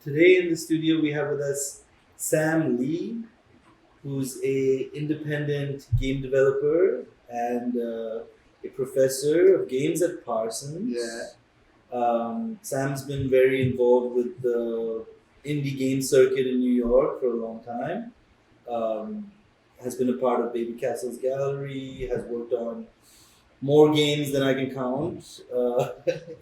Today in the studio we have with us Sam Leigh, who's a independent game developer and a professor of games at Yeah. Parsons. Sam's been very involved with the indie game circuit in New York for a long time. Um, has been a part of Baby Castle's gallery. Has worked on more games than I can count.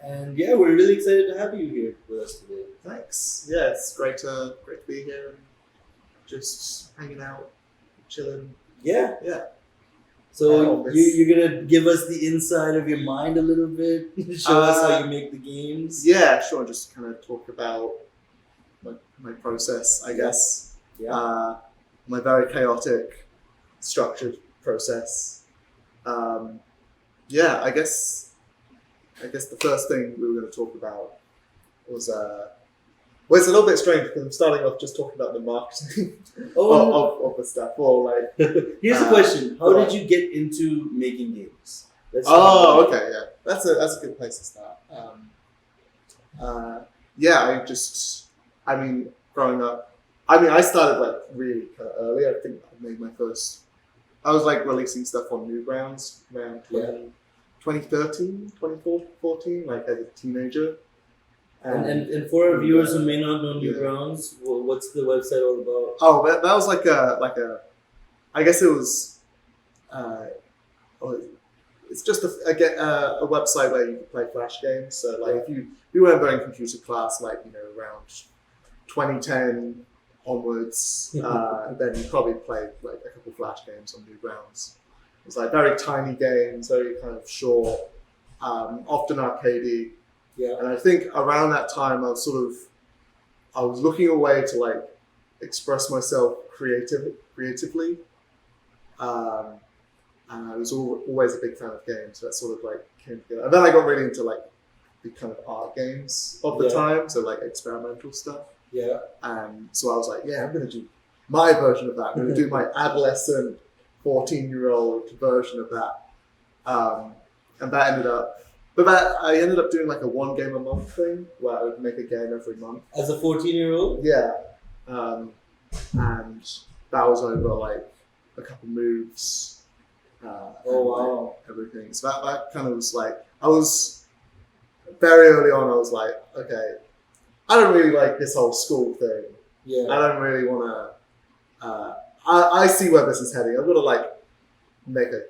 And yeah, we're really excited to have you here with us today. Thanks. Yeah, it's great to be here and just hanging out, chilling. Yeah. Yeah. So On this. you're gonna give us the inside of your mind a little bit, show us how you make the games. Yeah, sure. Just kind of talk about my process, I guess. Yeah. My very chaotic, structured process. Um, yeah, I guess the first thing we were going to talk about was well, it's a little bit strange because I'm starting off just talking about the marketing of the stuff. Or like, Here's a question: how did you get into making games? Okay, yeah, that's a good place to start. Yeah, I mean, growing up, I started like really kind of early. I think I made my first. I was like releasing stuff on Newgrounds around 2013, 2014, like as a teenager. And for our viewers who may not know Newgrounds, what's the website all about? Oh, that was like a. I guess it was. Oh, it's just a website where you can play Flash games. So like if you weren't very in computer class, like around 2010 onwards, then you probably played like a couple Flash games on Newgrounds. It was like very tiny games, very kind of short, often arcadey. Yeah. And I think around that time, I was looking away to like express myself creatively. Um, and I was always a big fan of games, so that sort of like came together. And then I got really into like the kind of art games of the time, so like experimental stuff. Yeah. And so I was like, yeah, I'm going to do my version of that. I'm going to do my adolescent 14-year-old version of that. And that ended up, I ended up doing like a one game a month thing where I would make a game every month. As a 14-year-old? Yeah. And that was over like a couple moves. Wow. Everything. So that kind of was like, I was very early on, I was like, okay, I don't really like this whole school thing. Yeah. I don't really want to, I see where this is heading. I'm going to like make a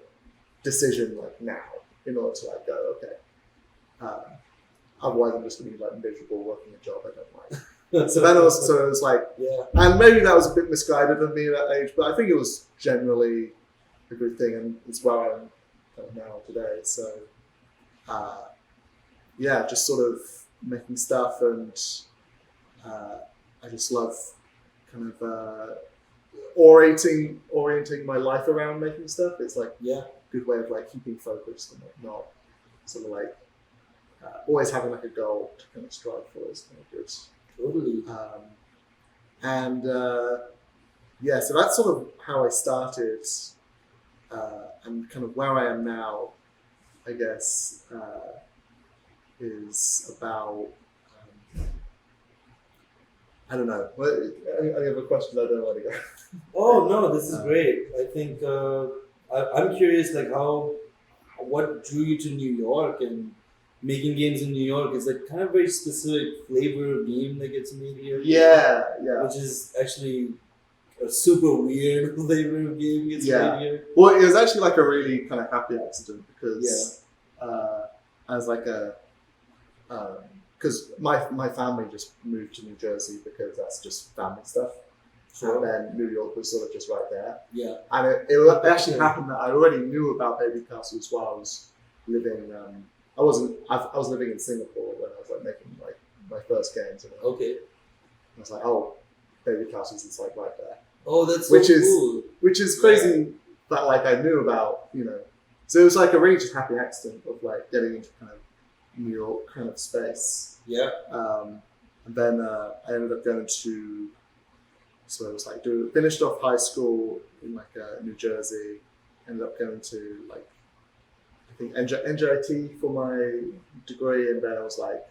decision like now in order to like go, okay. Otherwise I'm just going to be like miserable working a job I don't like. So it was like, and maybe that was a bit misguided of me at that age, but I think it was generally a good thing, and it's where I am kind of now today. So, yeah, just sort of making stuff, and I just love kind of orienting my life around making stuff. It's like a good way of like keeping focused and like not sort of like always having like a goal to kind of strive for is kind of good. Totally. Yeah, so that's sort of how I started. And kind of where I am now, I guess, is about, I don't know. Any other questions? I don't want to go. Oh no, this is great. I think I'm curious, like what drew you to New York and making games in New York? Is like kind of very specific flavor of game that gets made here. Yeah. Which is actually a super weird flavor of game gets made here. Well, it was actually like a really kind of happy accident because as like a because my family just moved to New Jersey because that's just family stuff. And then New York was sort of just right there. Yeah. And it actually happened that I already knew about Baby Castles while I was living. I was living in Singapore when I was like making like my first games. And okay. I was like, oh, Baby Castles is like right there. Oh, that's so cool. Which is crazy that like I knew about, So it was like a really just happy accident of like getting into kind of New York kind of space. Yeah. And then I ended up going to, so it was like finished off high school in like New Jersey, ended up going to like, I think NJIT for my degree, and then I was like,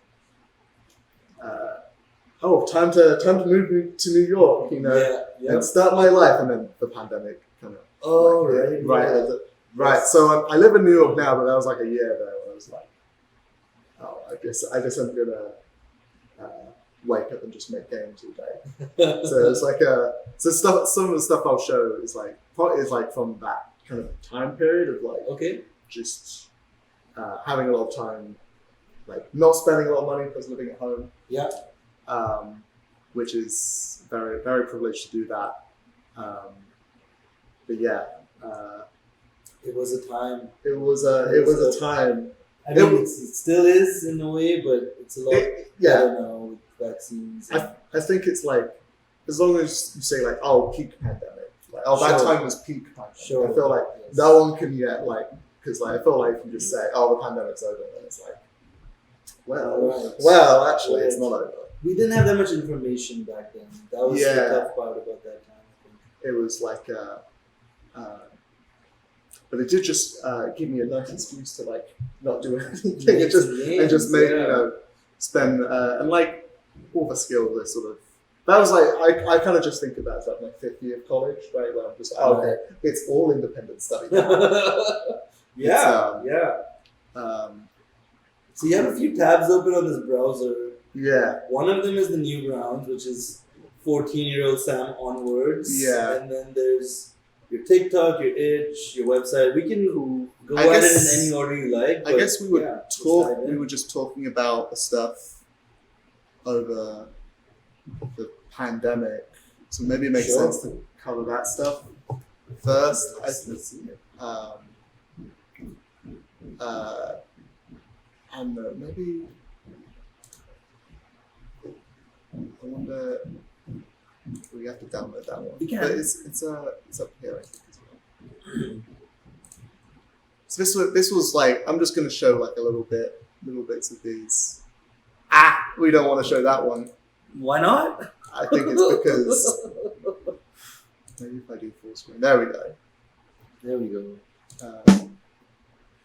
oh, time to move to New York, you know, Yeah. and start my life. And then the pandemic kind of. Oh, like, right. Right. Yeah. Right. So I live in New York now, but that was like a year there when I was like, oh, I guess I'm gonna wake up and just make games all day. So it's like some of the stuff I'll show is like from that kind of time period of like Okay. just having a lot of time, like not spending a lot of money because living at home. Yeah. Which is very, very privileged to do that. But yeah, It was a time. it was a time. I mean, it still is in a way, but it's a lot Yeah, better now with vaccines. I think it's like as long as you say like, oh, peak pandemic, like oh that Sure. time was peak pandemic. Sure. I feel like Yes. no one can yet like because like I feel like if you just say oh the pandemic's over, then it's like well actually it's not over. We didn't have that much information back then. That was the Yeah. tough part about that time. I think. It was like but it did just give me a nice excuse to like not do anything Make some games, and just make yeah. you know spend and like all the skills are sort of that was like I kind of just think about it as like my 5th year of college, right? Where I'm just like, oh, okay, it's all independent study now. Yeah. So you have a few tabs open on this browser. Yeah. One of them is the Newgrounds, which is 14-year-old Sam onwards. Yeah. And then there's your TikTok, your itch, your website. We can go I at it guess- in any order you like. I but guess we would yeah, let's talk. dive in. We were just talking about the stuff over the pandemic, so maybe it makes Sure. sense to cover that stuff first. And maybe I wonder. We have to download that one. We can. But it's up here, I think, as well. So this was like I'm just going to show like little bits of these. We don't want to show that one. Why not? I think it's because maybe if I do full screen, there we go. There we go.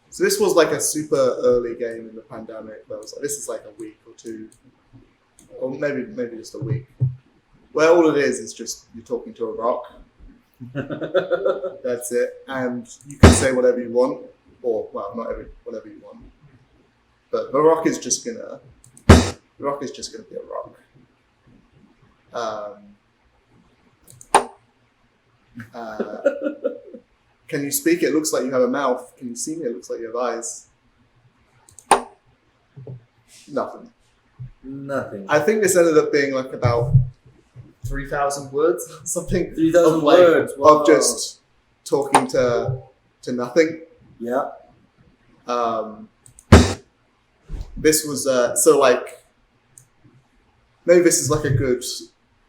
So this was like a super early game in the pandemic. Where I was like, this is like a week or two, or maybe just a week. Where all it is just you're talking to a rock. That's it, and you can say whatever you want, or well, not whatever you want. But the rock is just gonna be a rock. Can you speak? It looks like you have a mouth. Can you see me? It looks like you have eyes. Nothing. Nothing. I think this ended up being like about 3,000 words, something. 3,000 of, like, words. Wow. of just talking to nothing. Yeah. This was so like maybe this is like a good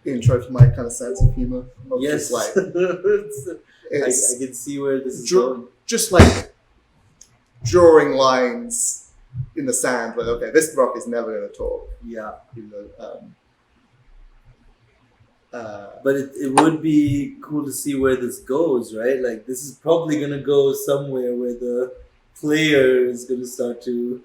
intro to my kind of sense of humor. Of Yes. just like I it's can see where this is Dr- going. just like drawing lines in the sand. Like okay, this rock is never going to talk. Yeah. Even though, But it would be cool to see where this goes, right? Like this is probably gonna go somewhere where the player is gonna start to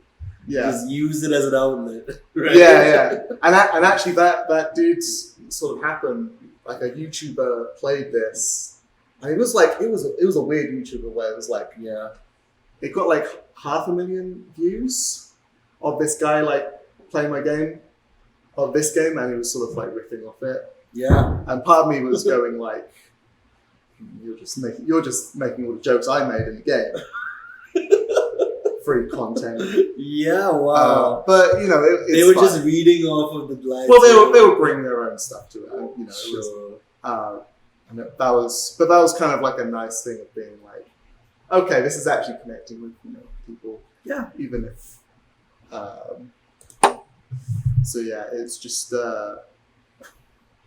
just use it as an outlet, right? Yeah. And actually, that did sort of happen. Like a YouTuber played this, and it was a weird YouTuber where it was like it got like 500,000 views of this guy like playing this game, and he was sort of like riffing off it. Yeah. And part of me was going like, you're just making all the jokes I made in the game. Free content. Yeah. Wow. But you know, they were just reading off of the lines. Well, they were bringing their own stuff to it. You know, Sure. and that was kind of like a nice thing of being like, okay, this is actually connecting with people. Yeah. Even if. So yeah, it's just.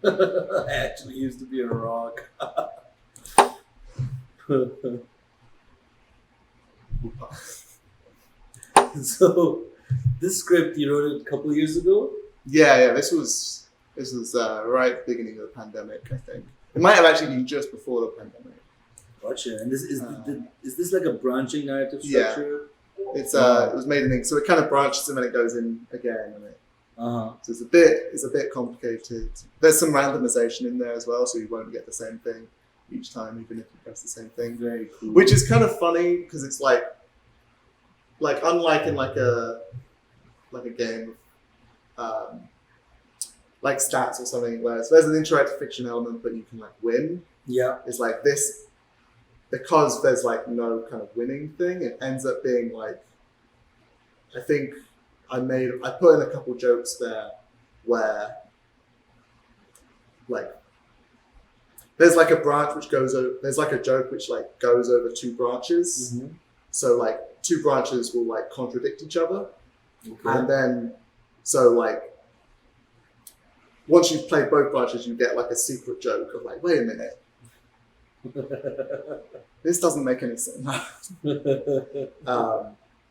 I actually used to be a rock. So, this script you wrote it a couple of years ago. Yeah. This was right at the beginning of the pandemic. I think it might have actually been just before the pandemic. Gotcha. And this is this like a branching narrative Yeah. structure? It's it was made in ink, so it kind of branches and then it goes in again, and it Uh-huh. So it's a bit complicated. There's some randomization in there as well, so you won't get the same thing each time, even if you press the same thing. Very cool. Which is kind of funny because it's like unlike in like a game of like stats or something where there's an interactive fiction element but you can like win. Yeah. It's like this, because there's like no kind of winning thing, it ends up being like, I think I put in a couple jokes there where like there's like a branch which goes over, there's like a joke which like goes over two branches. Mm-hmm. So like two branches will like contradict each other. Okay. And then, so like, once you've played both branches, you get like a secret joke of like, wait a minute, this doesn't make any sense.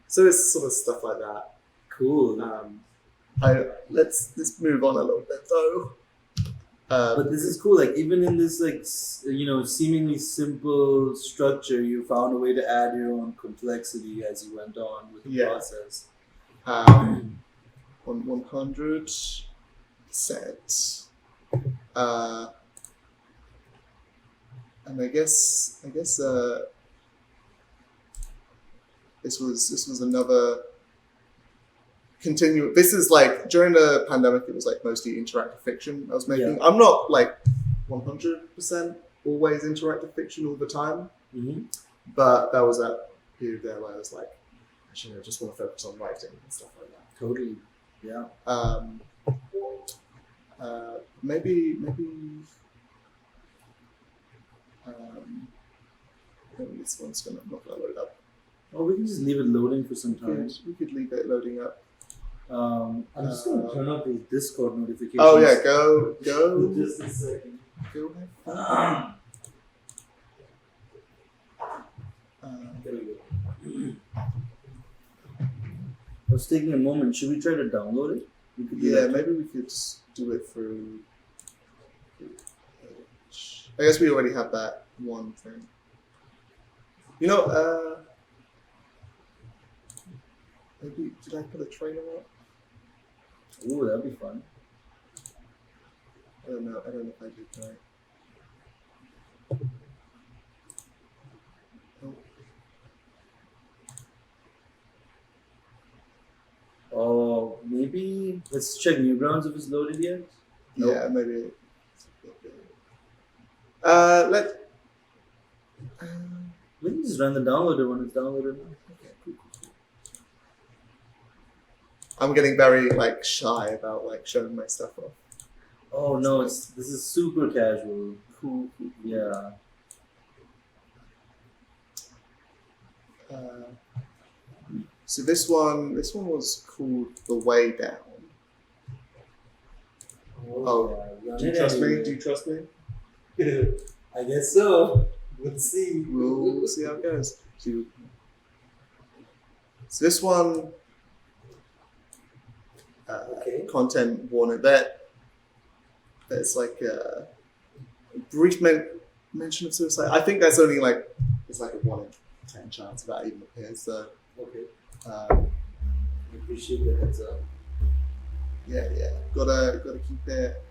So it's sort of stuff like that. Cool. Let's move on a little bit though. But this is cool. Like even in this like seemingly simple structure, you found a way to add your own complexity as you went on with the process. 100%. And I guess this was another continue. This is like during the pandemic, it was like mostly interactive fiction I was making. Yeah. I'm not like 100% always interactive fiction all the time, but that was that period there where I was like, actually, I just want to focus on writing and stuff like that. Totally, yeah. Maybe this one's not gonna load up. Oh, we can just leave it loading for some time. We could leave it loading up. I'm just going to turn off these Discord notifications. Oh yeah, go. Just a second. Go ahead. There we go. I was taking a moment. Should we try to download it? We could maybe we could do it through. I guess we already have that one thing. Maybe did I put a trailer up? Ooh, that'd be fun. I don't know if I did right. Oh, maybe let's check Newgrounds if it's loaded yet. Nope. Yeah, maybe. We can just run the downloader when it's downloaded. Okay, cool. I'm getting very like shy about like showing my stuff off. Oh no, this is super casual. Cool. Yeah. So this one was called The Way Down. Yeah. Do you trust me? Do you trust me? I guess so. We'll see. We'll see how it goes. So this one, content warning. There's like a brief mention of suicide. I think that's only like it's like a 1 in 10 chance of that even appears. So I appreciate the heads up. Yeah. Gotta keep it.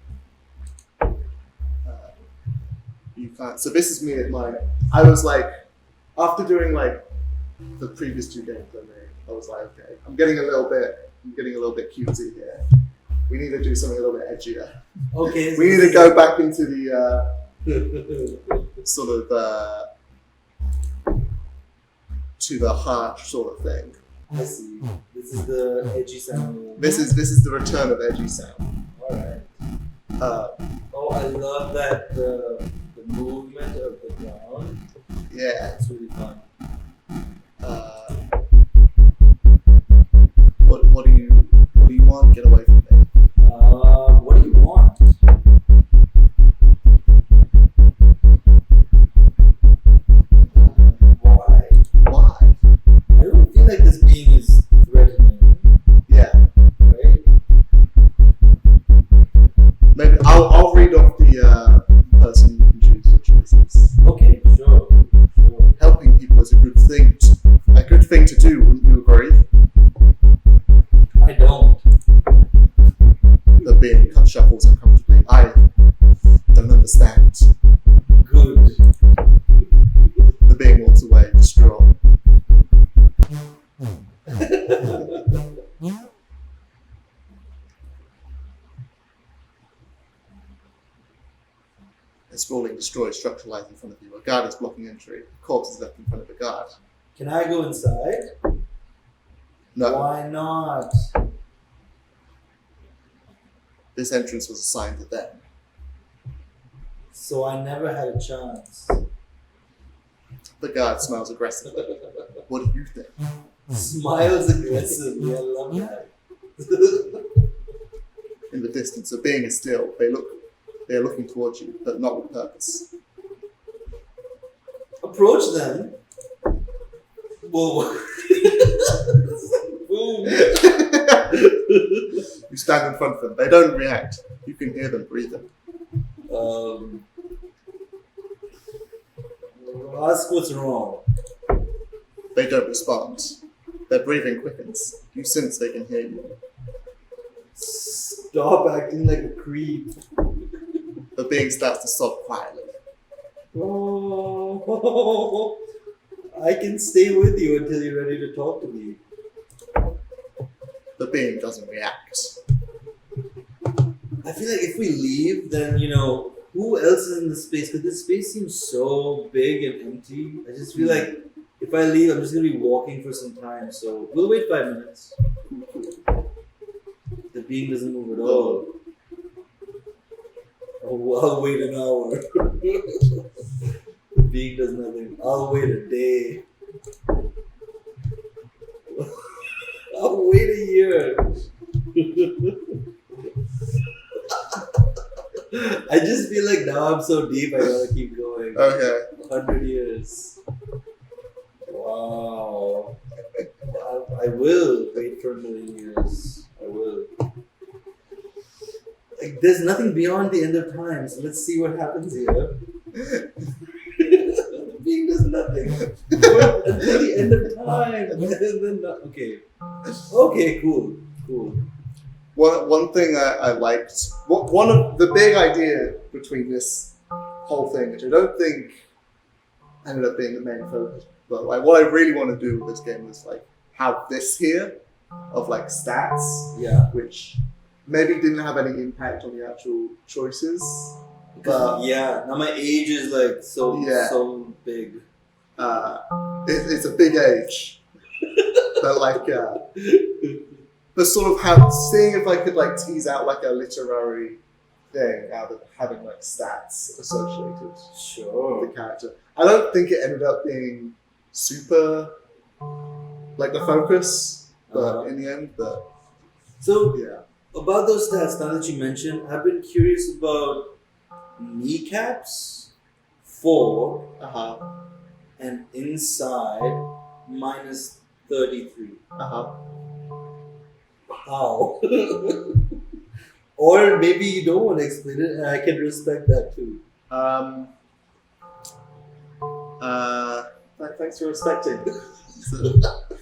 You can't. So this is me at I was like, after doing like the previous two games I made, I was like, okay, I'm getting a little bit cutesy here. We need to do something a little bit edgier. Okay. We need to go back into the sort of to the harsh sort of thing. I see. This is the edgy sound. This is the return of edgy sound. All right. I love that the movement of the ground. Yeah, it's really fun. What do you want? Get away from me. What do you want? Why? I don't feel like this being is threatening. Yeah. Right? Maybe I'll read off the person who can choose the choices. Okay, sure. Helping people is a good thing to do, wouldn't you agree? I don't. I don't understand. Good. The being walks away, distraught. A sprawling, destroyed structure lies in front of you. A guard is blocking entry. A corpse is left in front of a guard. Can I go inside? No, Why not? this entrance was assigned to them. So I never had a chance. The guard smiles aggressively. What do you think? Smiles aggressively. I love that. In the distance, a being is still. They are looking towards you, but not with purpose. Approach them. Whoa. Boom. You stand in front of them. They don't react. You can hear them breathing. Ask what's wrong. They don't respond. Their breathing quickens. You sense they can hear you. Stop acting like a creep. The being starts to sob quietly. Oh, I can stay with you until you're ready to talk to me. The being doesn't react. I feel like if we leave, then, who else is in the space? Because this space seems so big and empty. I just feel like if I leave, I'm just going to be walking for some time. So we'll wait 5 minutes. The being doesn't move at all. Oh, I'll wait an hour. The being does nothing. I'll wait a day. I'll wait a year. I just feel like now I'm so deep, I gotta keep going. Okay. 100 years. Wow. I will wait for a million years. I will. Like, there's nothing beyond the end of time, so let's see what happens here. The being does nothing. Until the end of time. And then okay. Okay, cool. One thing I liked, one of the big idea between this whole thing, which I don't think ended up being the main focus, but like what I really want to do with this game is like have this here of like stats, which maybe didn't have any impact on the actual choices. But now my age is like so big. It's a big age, but like. But sort of seeing if I could like tease out like a literary thing out of having like stats associated with the character. I don't think it ended up being super like the focus, but in the end, about those stats, now that you mentioned, I've been curious about kneecaps 4 and inside -33. How? Or maybe you don't want to explain it, and I can respect that too. Thanks for respecting.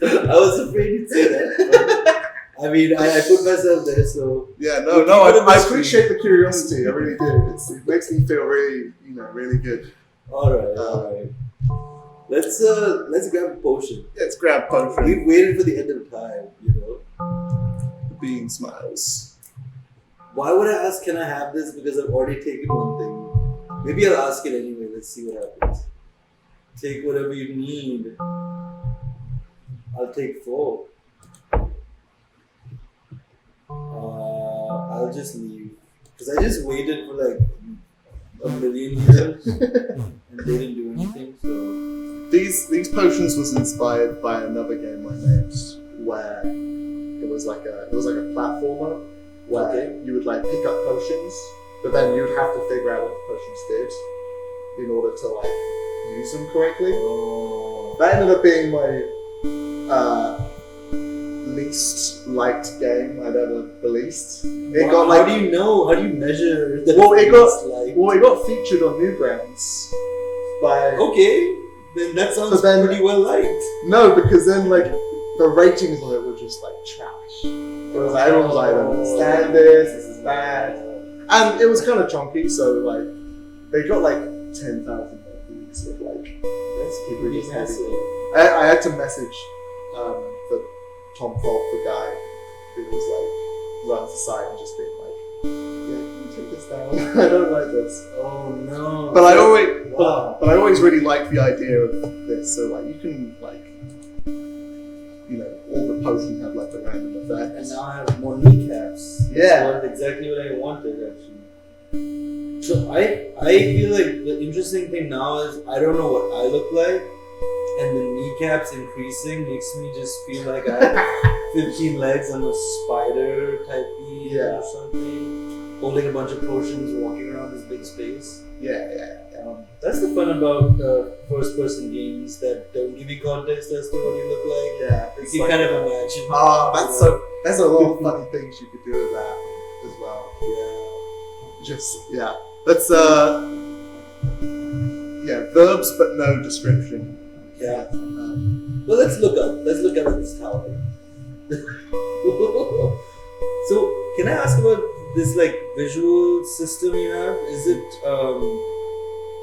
I was afraid you'd say that. I mean, I put myself there, so yeah. No. I appreciate the curiosity. I really do. It makes me feel really, really good. All right. Let's grab a potion. Let's grab potion. We've waited for the end of time, The being smiles. Why would I ask, can I have this? Because I've already taken one thing. Maybe I'll ask it anyway. Let's see what happens. Take whatever you need. I'll take 4. I'll just leave. Because I just waited for like a million years and they didn't do anything, so... These potions was inspired by another game I made where it was like a platformer where you would like pick up potions, but then you'd have to figure out what the potions did in order to like use them correctly. That ended up being my least liked game I've ever released. How do you know? How do you measure that? It got featured on Newgrounds by. Okay, then that sounds pretty well liked. No, because then like the ratings on it were just like trash. It was like everyone was like, I don't understand this is bad. And it was kind of chunky, so like they got like 10,000 copies of like That's pretty just massive. I had to message the Tom Falk, the guy who was like runs the site, and just being like, yeah, can you take this down? I don't like this. Oh no. But I always, Wow. but I always really liked the idea of this. So like you can like, you know, all the posts can have like the random And effects. now I have more kneecaps. Yeah. That's exactly what I wanted actually. So I feel like the interesting thing now is I don't know what I look like, and the kneecaps increasing makes me just feel like I have 15 legs. I'm a spider type being Yeah. or something, holding a bunch of potions, walking around this big space. Yeah. That's the fun about first-person games that don't give you context as to what you look like. Yeah. You It's can like, kind of imagine. there's a lot of funny things you could do with that as well. Let's verbs but no description. Yeah. Well, let's look up at this tower. So, can I ask about this like visual system you have? Is it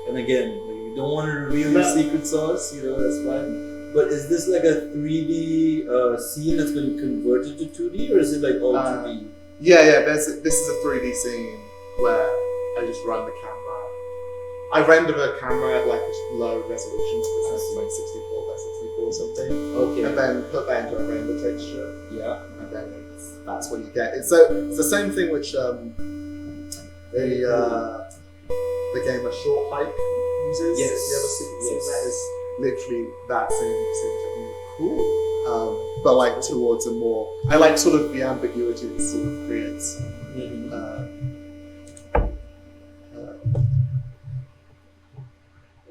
and again, like, you don't want to reveal your secret sauce, you know, that's fine. But is this like a 3D scene that's been converted to 2D, or is it like all 2D? This is a 3D scene where I just run the camera. I render the camera at like low resolution, because it's like 64 by 64 or something. Okay. And then put that into a render texture. Yeah. And then that's what you get. It's the same thing which the game A Short Hike uses. Yes. You ever seen Yes. that? It's literally that same technique. Cool. But like towards a more, I like sort of the ambiguity it sort of creates. Mm-hmm.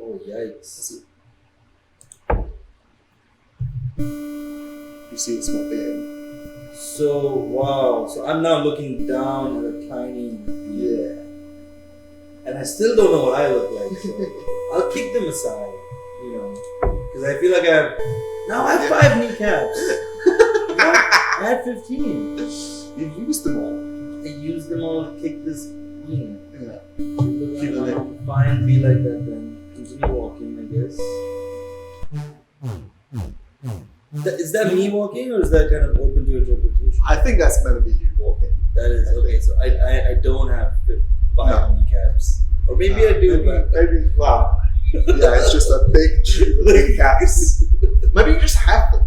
Oh yikes! You see it's not being. So wow! So I'm now looking down at a tiny Yeah. and I still don't know what I look like. So I'll kick them aside, you know, because I feel like I have 5 kneecaps. I had 15. You used them all. I used them all to kick this queen. Yeah. Keep it fine, be like that then. Continue walking, I guess. Is that me walking, or is that kind of open to interpretation? I think that's meant to be you walking. That is okay. So I don't have 5 kneecaps, or maybe I do. Maybe. Well, yeah, it's just a big tube of kneecaps. Maybe you just have them.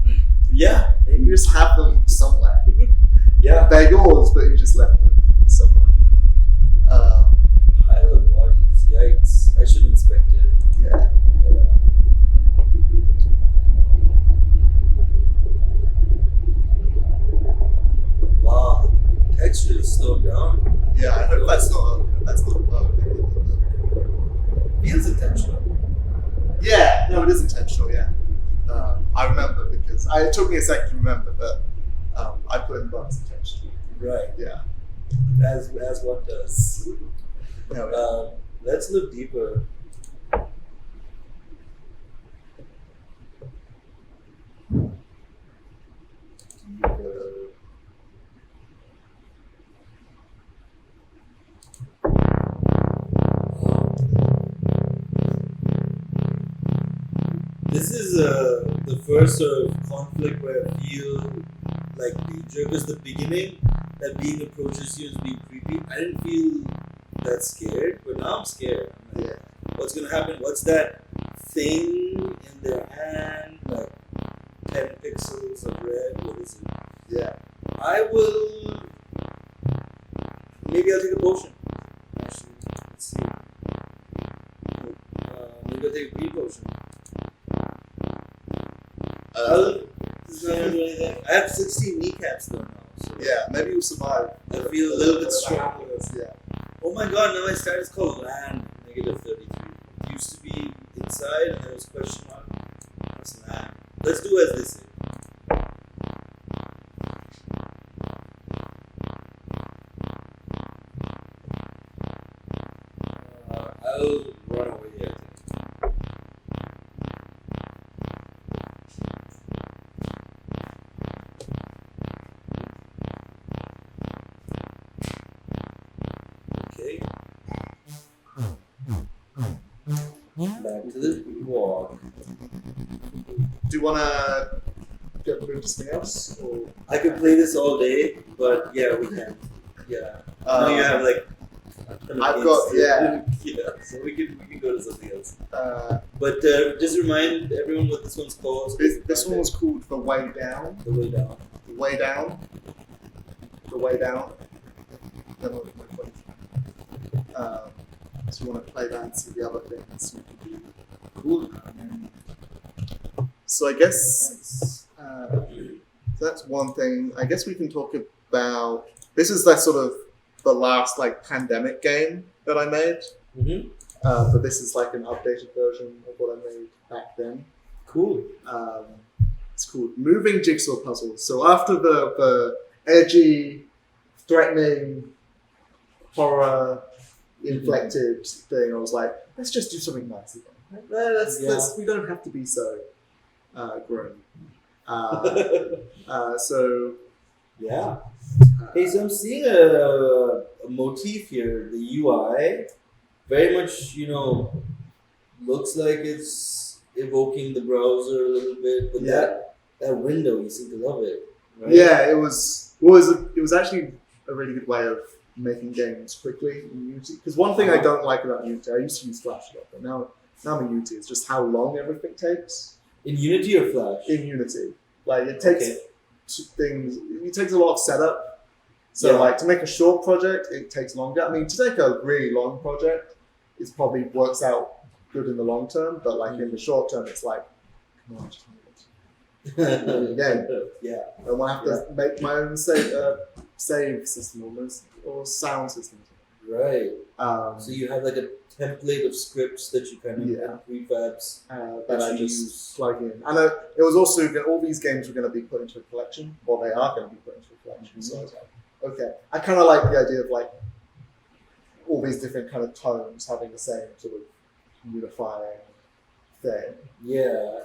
Yeah, Maybe you just have them somewhere. yeah. They're yours, but you just left them somewhere. Pile of bodies. Yikes! I should inspect it. Yeah. Wow, the texture is slowed down. Yeah, I hope that's not. Feels intentional. Yeah, no, it is intentional. Yeah, I remember because it took me a second to remember, but I put in buttons intentionally. Right. Yeah. As one does. No, Let's look deeper. This is the first sort of conflict where I feel like danger, because the beginning, that being approaches you as being creepy, I didn't feel that scared, but now I'm scared. I'm like, what's gonna happen? What's that thing in their hand? Like 10 pixels of red? What is it? Yeah. Maybe I'll take a potion. Actually, let's see. Maybe I'll take a green potion. I have 16 kneecaps though now. So Yeah, maybe you'll survive. I feel a little bit stronger. Yeah. Oh my god, now my stat is called land, -33. It used to be inside and there was question mark. What's land? Let's do as they say. I'll run away, I think. Do you want to get moved to something else? Or? I could play this all day, but yeah, we can. Yeah. Now you have like. I've got yeah. So we can go to something else. But just remind everyone what this one's called. So this one was called The Way Down. The Way Down. The Way Down. The Way Down. Then I'll my point. So you want to play that and see the other things we can do. Cool. So I guess Nice. so that's one thing. I guess we can talk about. This is that sort of the last like pandemic game that I made. Mm-hmm. But this is like an updated version of what I made back then. Cool. It's called Moving Jigsaw Puzzles. So after the edgy, threatening, horror inflected thing, I was like, let's just do something nice again. We don't have to be so grim. So Yeah. Hey, so I'm seeing a motif here. The UI, very much, looks like it's evoking the browser a little bit, but that window, you seem to love it, right? yeah, it was actually a really good way of making games quickly in Unity. Because one thing I don't like about Unity, I used to use Flash a lot, but now I'm in Unity, it's just how long everything takes. In Unity or Flash? In Unity. Like, it takes it takes a lot of setup. So, like, to make a short project, it takes longer. I mean, to take a really long project, it probably works out good in the long term, but, like, in the short term, it's like, come on, just again. Yeah. I want to have to make my own save system almost, or sound system. Right. So So you have like a template of scripts that you kind of prefabs that I just plug in. And it was also all these games were going to be put into a collection, or they are going to be put into a collection. So I was like, okay, I kind of like the idea of like all these different kind of tones having the same sort of unifying thing. Yeah.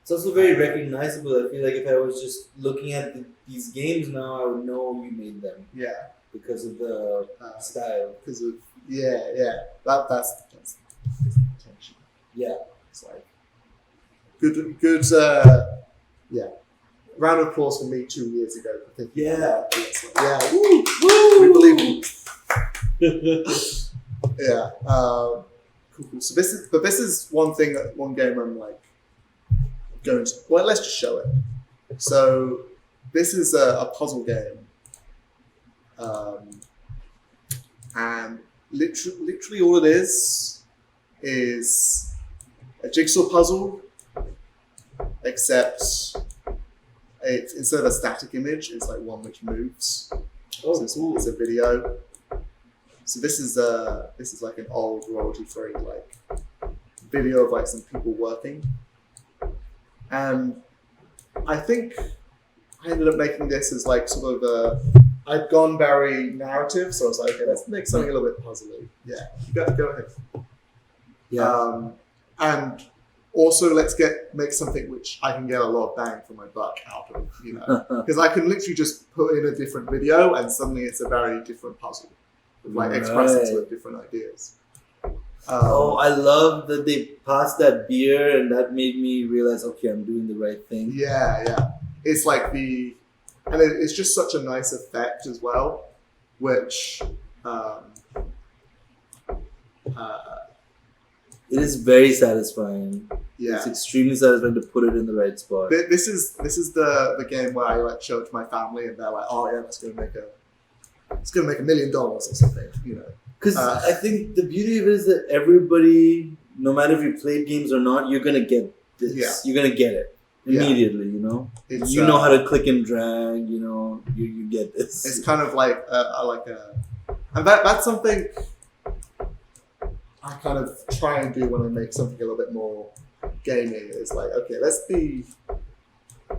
It's also very recognizable. I feel like if I was just looking at these games now, I would know you made them Yeah, because of the style. because of that's intention. Yeah. It's like good. Round of applause for me 2 years ago for thinking Yeah. about that. It's like, woo, we believe you. Yeah. Cool. So this is one game I'm like going to. Well, let's just show it. So this is a puzzle game, and literally all it is a jigsaw puzzle, except it's instead of a static image, it's like one which moves. Oh, So cool. it's a video. So this is like an old royalty-free like video of like some people working, and I think I ended up making this as like sort of I'd gone very narrative, so I was like, okay, let's make something a little bit puzzly. Yeah, go ahead. Yeah. And also let's make something which I can get a lot of bang for my buck out of, because I can literally just put in a different video and suddenly it's a very different puzzle, with like expressing sort of different ideas. I love that they passed that beer, and that made me realize, okay, I'm doing the right thing. Yeah. It's like it's just such a nice effect as well, which It is very satisfying. yeah. It's extremely satisfying to put it in the right spot. This is the game where I like show it to my family and they're like, oh yeah, it's gonna make $1 million or something, Because I think the beauty of it is that everybody, no matter if you played games or not, you're gonna get this. Yeah. You're gonna get it immediately. It's, You know how to click and drag. You get this. It's kind of like and that's something I kind of try and do when I make something a little bit more gaming. It's like, okay, let's be a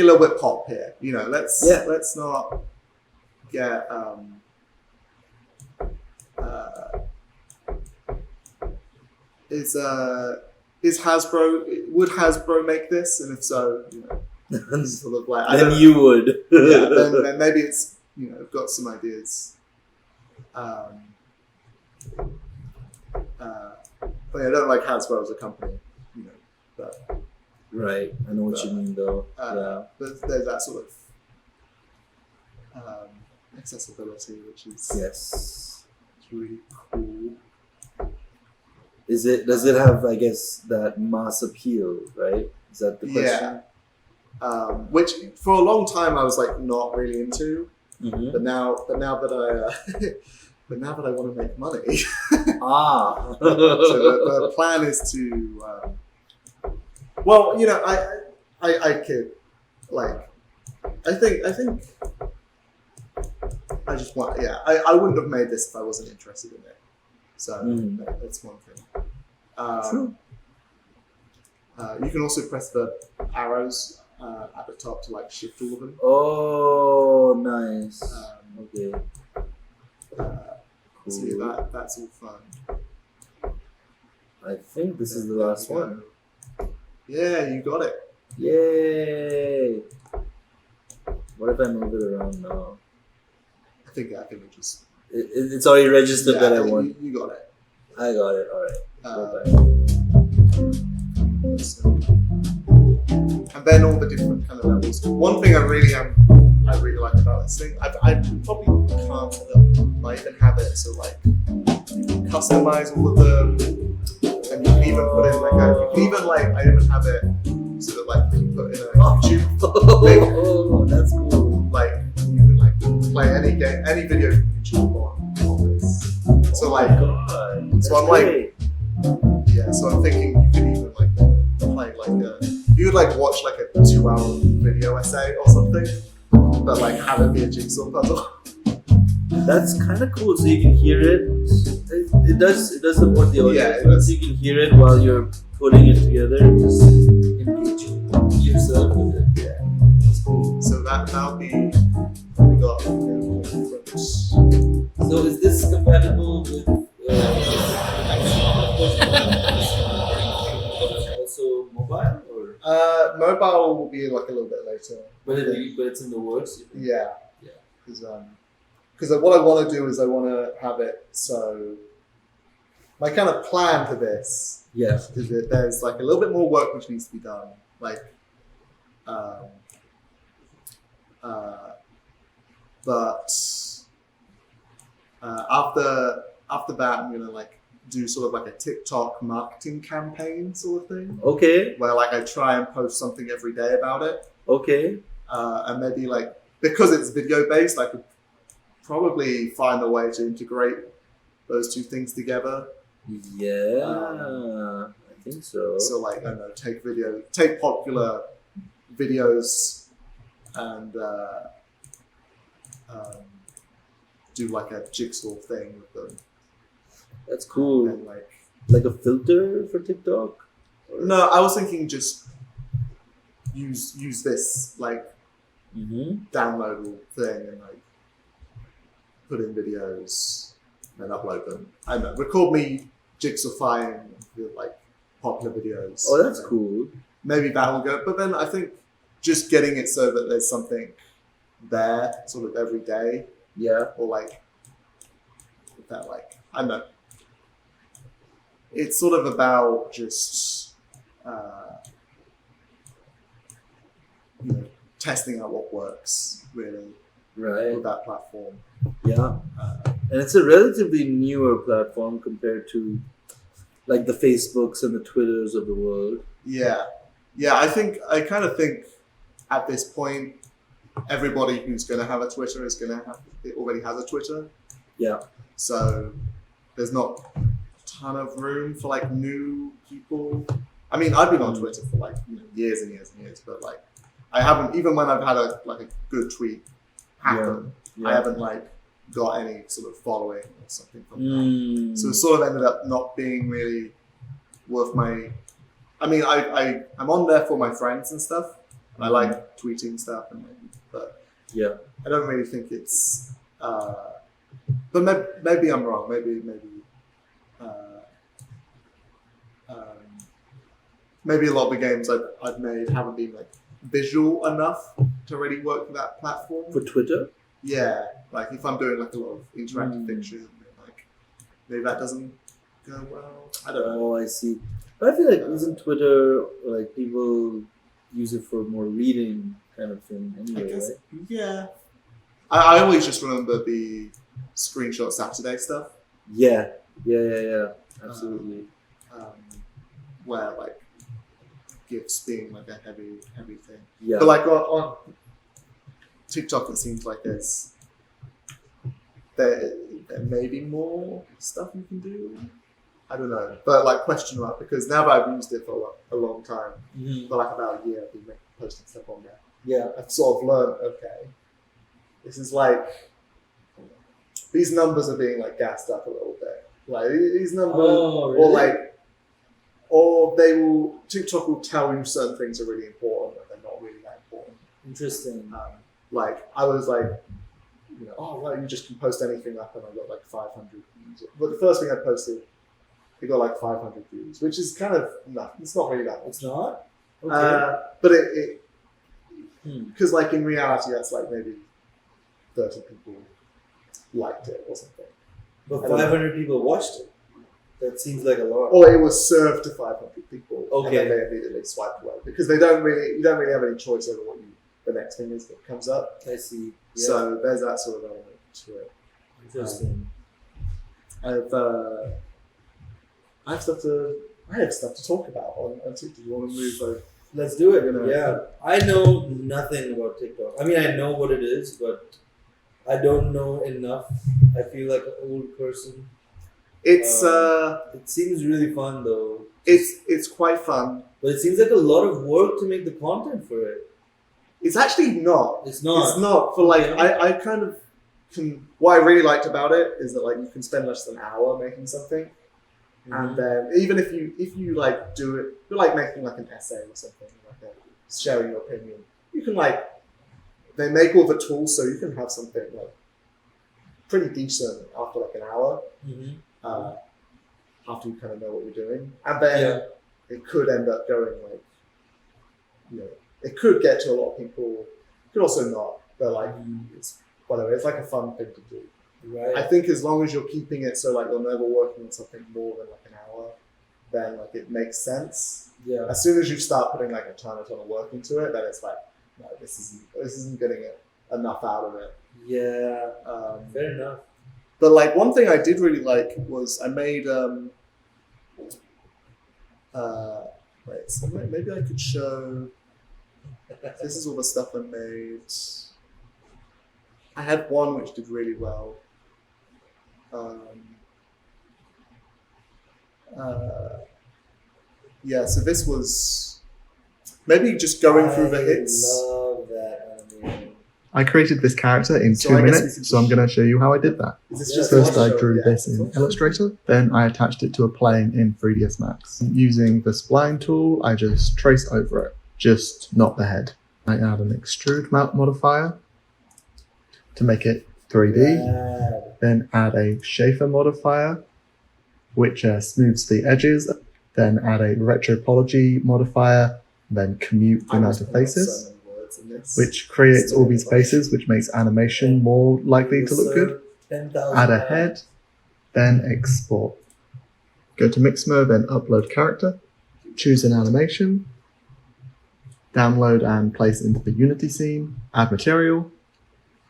little bit pop here. Let's not get would Hasbro make this? And if so, sort of like Then you would. then maybe it's got some ideas. But yeah, I don't like Hasbro as a company, you know. But Right. I know what you mean, though. but there's that sort of accessibility, which is Yes. really cool. Does it have, I guess, that mass appeal? Right. Is that the question? Which for a long time I was like not really into, Mm-hmm. but now that I want to make money, so the plan is to. Well, you know, I kid. Like, I think I just want. Yeah, I wouldn't have made this if I wasn't interested in it. So that's one thing. True. You can also press the arrows at the top to like shift all of them. Oh, nice. Okay. Cool. So yeah, that's all fun. I think this is the last one. Yeah, you got it. Yay! What if I move it around now? I think we just. It's already registered that I won. You got it. I got it. All right. And then all the different kind of levels. One thing I really like about this thing, I probably can't like even have it so like you can customize all of them, and you can even put in like I even have it so that like you put in a YouTube thing. Oh, that's cool. Like you can like play any video from YouTube on this. So like, God, so I'm great. like, yeah. So I'm thinking you could even like play like you would like watch like a 2-hour video essay or something, but like have it be a jigsaw puzzle. That's kind of cool. So you can hear it. It does support the audio. Yeah, So you can hear it while you're putting it together. Just engaging yourself with it. Yeah, that's cool. So that'll be we got. So is this compatible with also mobile or? Mobile will be like a little bit later. But it's in the works. Yeah. Yeah. Because what I want to do is I want to have it so. My kind of plan for this is that there's like a little bit more work which needs to be done, like. But after that, I'm gonna like do sort of like a TikTok marketing campaign sort of thing. Okay. Where like I try and post something every day about it. Okay. And maybe like because it's video based, I could probably find a way to integrate those two things together. Yeah, I think so. So like I don't know, take popular videos and do like a jigsaw thing with them. That's cool. And like a filter for TikTok? No, I was thinking just use this like downloadable thing and like put in videos and upload them. I don't know, record me jigsawifying like popular videos. Oh, that's cool. Maybe that will go. But then I think just getting it so that there's something there sort of every day. Yeah. Or like that, like I don't know. It's sort of about just testing out what works really with that platform. Yeah. And it's a relatively newer platform compared to like the Facebooks and the Twitters of the world. Yeah. I kind of think at this point everybody who's going to have a Twitter already has a Twitter. Yeah. So there's not a ton of room for like new people. I mean, I've been on Twitter for like years and years and years, but like I haven't, even when I've had a good tweet happen, I haven't like got any sort of following or something from that. So it sort of ended up not being really worth my. I mean, I'm on there for my friends and stuff, and I like tweeting stuff, but I don't really think it's. But maybe I'm wrong. Maybe a lot of the games I've made haven't been like visual enough to really work for that platform. For Twitter? Yeah, like if I'm doing like a lot of interactive fiction, like maybe that doesn't go well. I don't know. Oh, I see. But I feel like isn't Twitter like people use it for more reading kind of thing I anyway, guess, right? yeah. I always just remember the screenshot Saturday stuff. Yeah. Absolutely. Where like GIFs being like a heavy thing. Yeah. But like on TikTok, it seems like there may be more stuff you can do. I don't know, but like question mark, because now that I've used it for a long time, for like about a year, I've been posting stuff on there. Yeah. I've sort of learned, okay, this is like, these numbers are being like gassed up a little bit. Like these numbers, Oh, really? or like, or they will, TikTok will tell you certain things are really important, but they're not really that important. Interesting. Like I was like, you know, oh, well, you just can post anything up, and I got like 500 views. But the first thing I posted, it got like 500 views, which is kind of nothing. It's not really that much. It's not? Okay. But it because like in reality, that's like maybe 30 people liked it or something. But 500 people watched it. That seems like a lot. Or it was served to 500 people, Okay. and then they immediately swiped away because you don't really have any choice over what the next thing is that comes up. I see. Yeah. So there's that sort of element to it. Interesting. I have stuff to talk about on TikTok. Do you want to move over? Let's do it. You know. Yeah. I know nothing about TikTok. I mean, I know what it is, but I don't know enough. I feel like an old person. It's It seems really fun though. it's quite fun. But it seems like a lot of work to make the content for it. It's actually not. It's not. It's not. For like, Okay. I kind of can. What I really liked about it is that like you can spend less than an hour making something, and then even if you like do it, you're like making like an essay or something, like sharing your opinion. You can like, they make all the tools so you can have something like pretty decent after like an hour. After you kind of know what you're doing, and then it could end up going like, you know, it could get to a lot of people. It could also not, but like it's whatever. It's like a fun thing to do. Right. I think as long as you're keeping it so like you're never working on something more than like an hour, then like it makes sense. Yeah. As soon as you start putting like a ton of work into it, then it's like, no, this isn't getting enough out of it. Yeah. Fair enough. But like one thing I did really like was I made wait, so maybe I could show. This is all the stuff I made. I had one which did really well. Yeah, so this was maybe just going through the hits. I love that animation. I created this character in So 2 I guess we minutes, can so I'm going to show you how I did that. Is this Yeah, just First, a I show? drew Yeah. this in Illustrator, then I attached it to a plane in 3ds Max. Using the spline tool, I just traced over it, just not the head. I add an extrude modifier to make it 3D, Rad. then add a shaper modifier, which smooths the edges, then add a retropology modifier, then commute the amount of faces, which creates all these faces, which makes animation more likely to look good. 10,000 Add a head, then export. Go to mix mode, then upload character, choose an animation, download and place into the Unity scene, add material,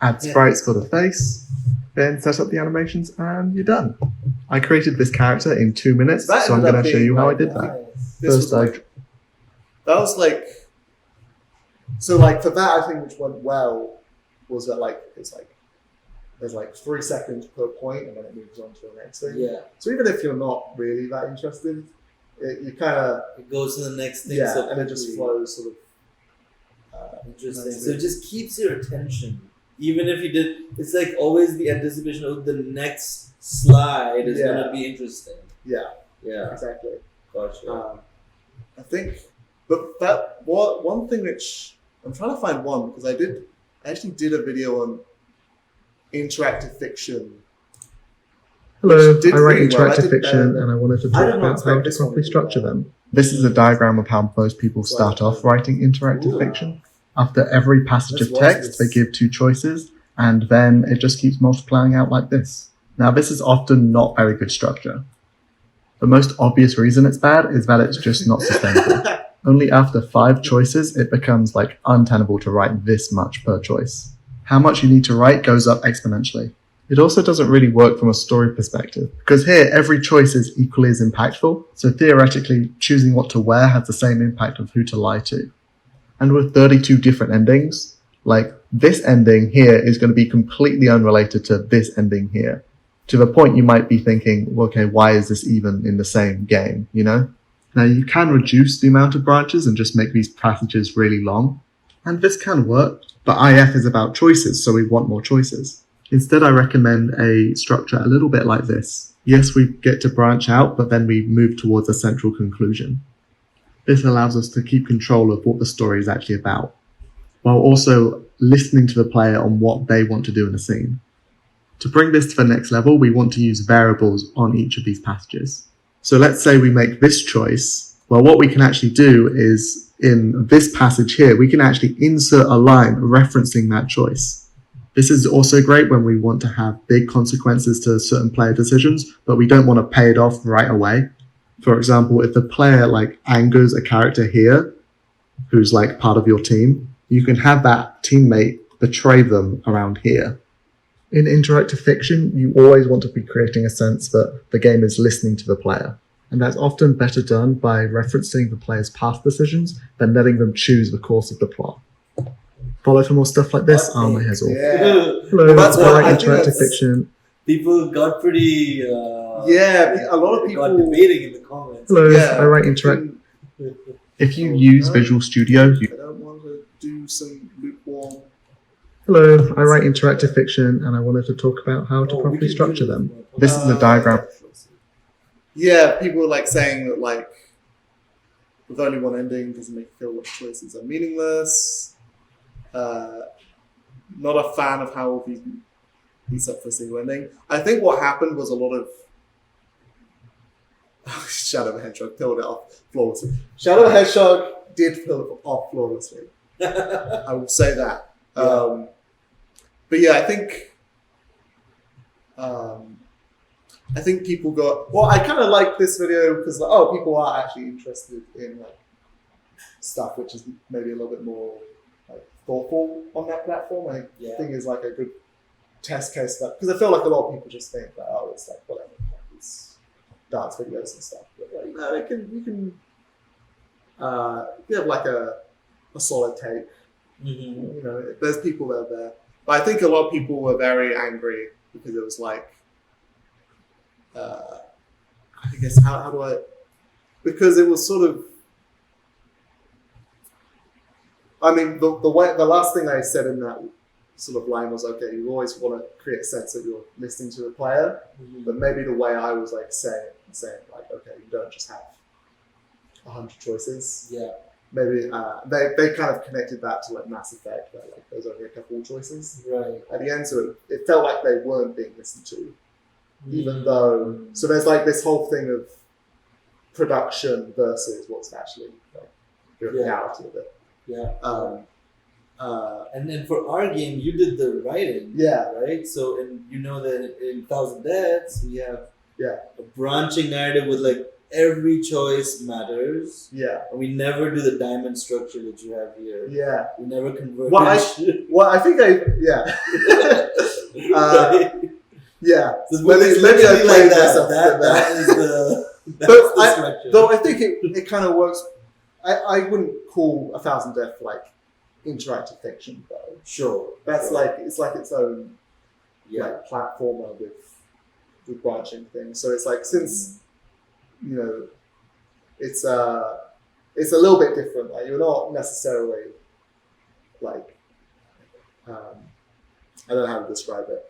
add sprites for the face, then set up the animations, and you're done. I created this character in 2 minutes, That so I'm ended going up to show being you how I like did that. Nice. This First, was like, that was like, so like for that, I think which went well was that like it's like there's like 3 seconds per point, and then it moves on to the next thing. Yeah. So even if you're not really that interested, you kind of It goes to the next thing. So and it just quickly. flows sort of. Interesting. That's So it. it just keeps your attention. Even if you did, it's like always the anticipation of the next slide is Yeah. going to be interesting. Yeah, Yeah. exactly. Gotcha. I think, but that one thing which I'm trying to find one because I actually did a video on interactive fiction. Hello, Which did I write really well. I interactive did fiction better than- and I wanted to I talk did not about how expect to this one properly to do structure well. them. This is a diagram of how most people start off writing interactive Ooh. fiction. After every passage Let's of watch text, this. they give 2 choices, and then it just keeps multiplying out like this. Now, this is often not very good structure. The most obvious reason it's bad is that it's just not sustainable. Only after 5 choices, it becomes like untenable to write this much per choice. How much you need to write goes up exponentially. It also doesn't really work from a story perspective, because here every choice is equally as impactful, so theoretically choosing what to wear has the same impact of who to lie to. And with 32 different endings, like this ending here is going to be completely unrelated to this ending here. To the point you might be thinking, well, okay, why is this even in the same game, you know? Now you can reduce the amount of branches and just make these passages really long, and this can work, but IF is about choices, so we want more choices. Instead, I recommend a structure a little bit like this. Yes, we get to branch out, but then we move towards a central conclusion. This allows us to keep control of what the story is actually about, while also listening to the player on what they want to do in the scene. To bring this to the next level, we want to use variables on each of these passages. So let's say we make this choice. Well, what we can actually do is, in this passage here, we can actually insert a line referencing that choice. This is also great when we want to have big consequences to certain player decisions, but we don't want to pay it off right away. For example, if the player like angers a character here, who's like part of your team, you can have that teammate betray them around here. In interactive fiction, you always want to be creating a sense that the game is listening to the player. And that's often better done by referencing the player's past decisions than letting them choose the course of the plot. Follow for more stuff like this. Oh, my hair's off. Yeah. Hello, That's I what write I think interactive that's- fiction. People got pretty. Yeah, a lot of got people. debating in the comments. Hello, Yeah. I write interactive. If you use Visual Studio, I don't want to do some lukewarm. hello, I write interactive fiction, and I wanted to talk about how to properly structure them. This is a diagram. Yeah, people like saying that like with only one ending doesn't make you feel like choices are meaningless. Not a fan of how these up for a single ending. I think what happened was a lot of Shadow the Hedgehog pulled it off flawlessly. Shadow the Hedgehog did pull it off flawlessly. I will say that. Yeah. But yeah, I think people got. Well, I kind of like this video because like, people are actually interested in like stuff which is maybe a little bit more like thoughtful on that platform. I think is like a good test case for that because I feel like a lot of people just think that it's like whatever, like, it's dance videos and stuff. But like, no, you have like a solid take. Mm-hmm. You know, there's people that are there. But I think a lot of people were very angry because it was like, I guess, how do I, because it was sort of, I mean, the last thing I said in that sort of line was, okay, you always want to create a sense that you're listening to the player, but maybe the way I was like saying like, okay, you don't just have 100 choices. Yeah. Maybe they kind of connected that to like Mass Effect, where like there's only a couple of choices Right. at the end, so it felt like they weren't being listened to, even though. So there's like this whole thing of production versus what's actually like the reality of it. Yeah. And And then for our game, you did the writing. yeah, Right. So, and you know that in Thousand Deaths, we have Yeah. a branching narrative with like every choice matters. yeah, And we never do the diamond structure that you have here. yeah. We never converge. Well, I think yeah. Yeah. So Maybe it's I literally played like myself that. a bit That there. is the. That's But the structure. Though I think it kind of works. I wouldn't call 1,000 Death like interactive fiction though. Sure. That's sure. like it's like its own Yeah. like platformer with branching things. So it's like since you know it's a little bit different. Like you're not necessarily like I don't know how to describe it.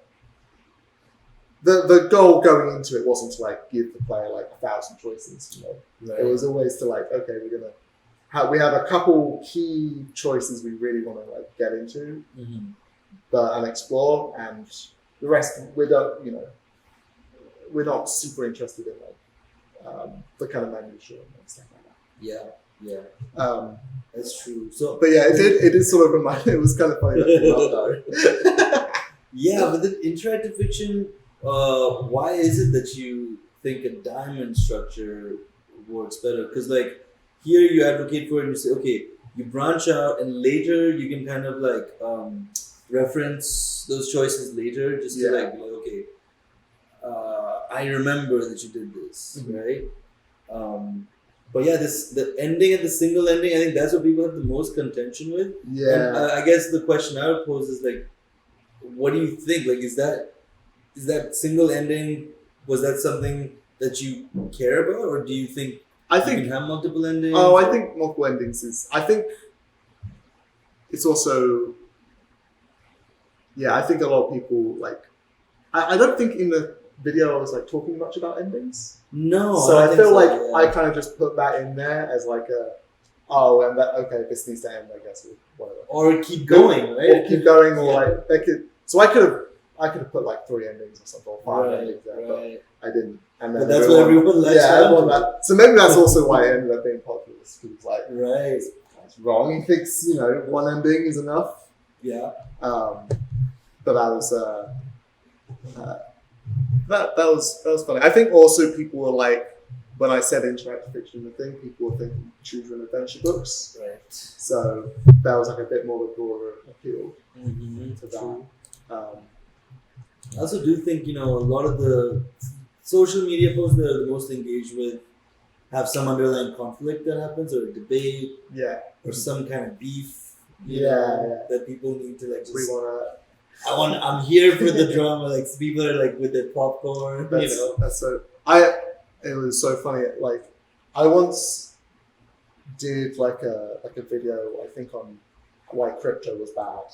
The goal going into it wasn't to like give the player like 1,000 choices. You know, Right. it was always to like, okay, we have a couple key choices we really want to like get into and explore, and the rest we're not super interested in like the kind of minutiae and stuff like that. Yeah. That's true. So. But yeah, it did sort of remind me. It was kind of funny that you loved that. Yeah, but the interactive fiction. Why is it that you think a diamond structure works better because like here you advocate for it and you say okay, you branch out and later you can kind of like reference those choices later just to like be like okay, I remember that you did this, right? But yeah, the ending and the single ending, I think that's what people have the most contention with. Yeah. And I guess the question I would pose is like, what do you think? Like, is that single ending? Was that something that you care about, or do you think you can have multiple endings? Oh, I think multiple endings is. I think it's also. Yeah, I think a lot of people like. I don't think in the video I was like talking much about endings. No. So I feel like yeah. I kind of just put that in there as like and that okay, this needs to end, I guess, or whatever. Or keep going, right? Or keep going, or like they could. So I could have put like 3 endings or something, or 5 endings there, but I didn't. And then but that's what everyone likes. So maybe that's also why it ended up being popular. Because like, That's wrong. He thinks 1 ending is enough. Yeah. But that was that was funny. I think also people were like, when I said interactive fiction, people were thinking children adventure books. Right. So that was like a bit more of a broader appeal to that. I also do think a lot of the social media posts that are the most engaged with have some underlying conflict that happens, or a debate, or some kind of beef, that people need to like. I'm here for the drama. Like people are like with their popcorn. That's so. It was so funny. Like I once did like a video, I think, on why crypto was bad,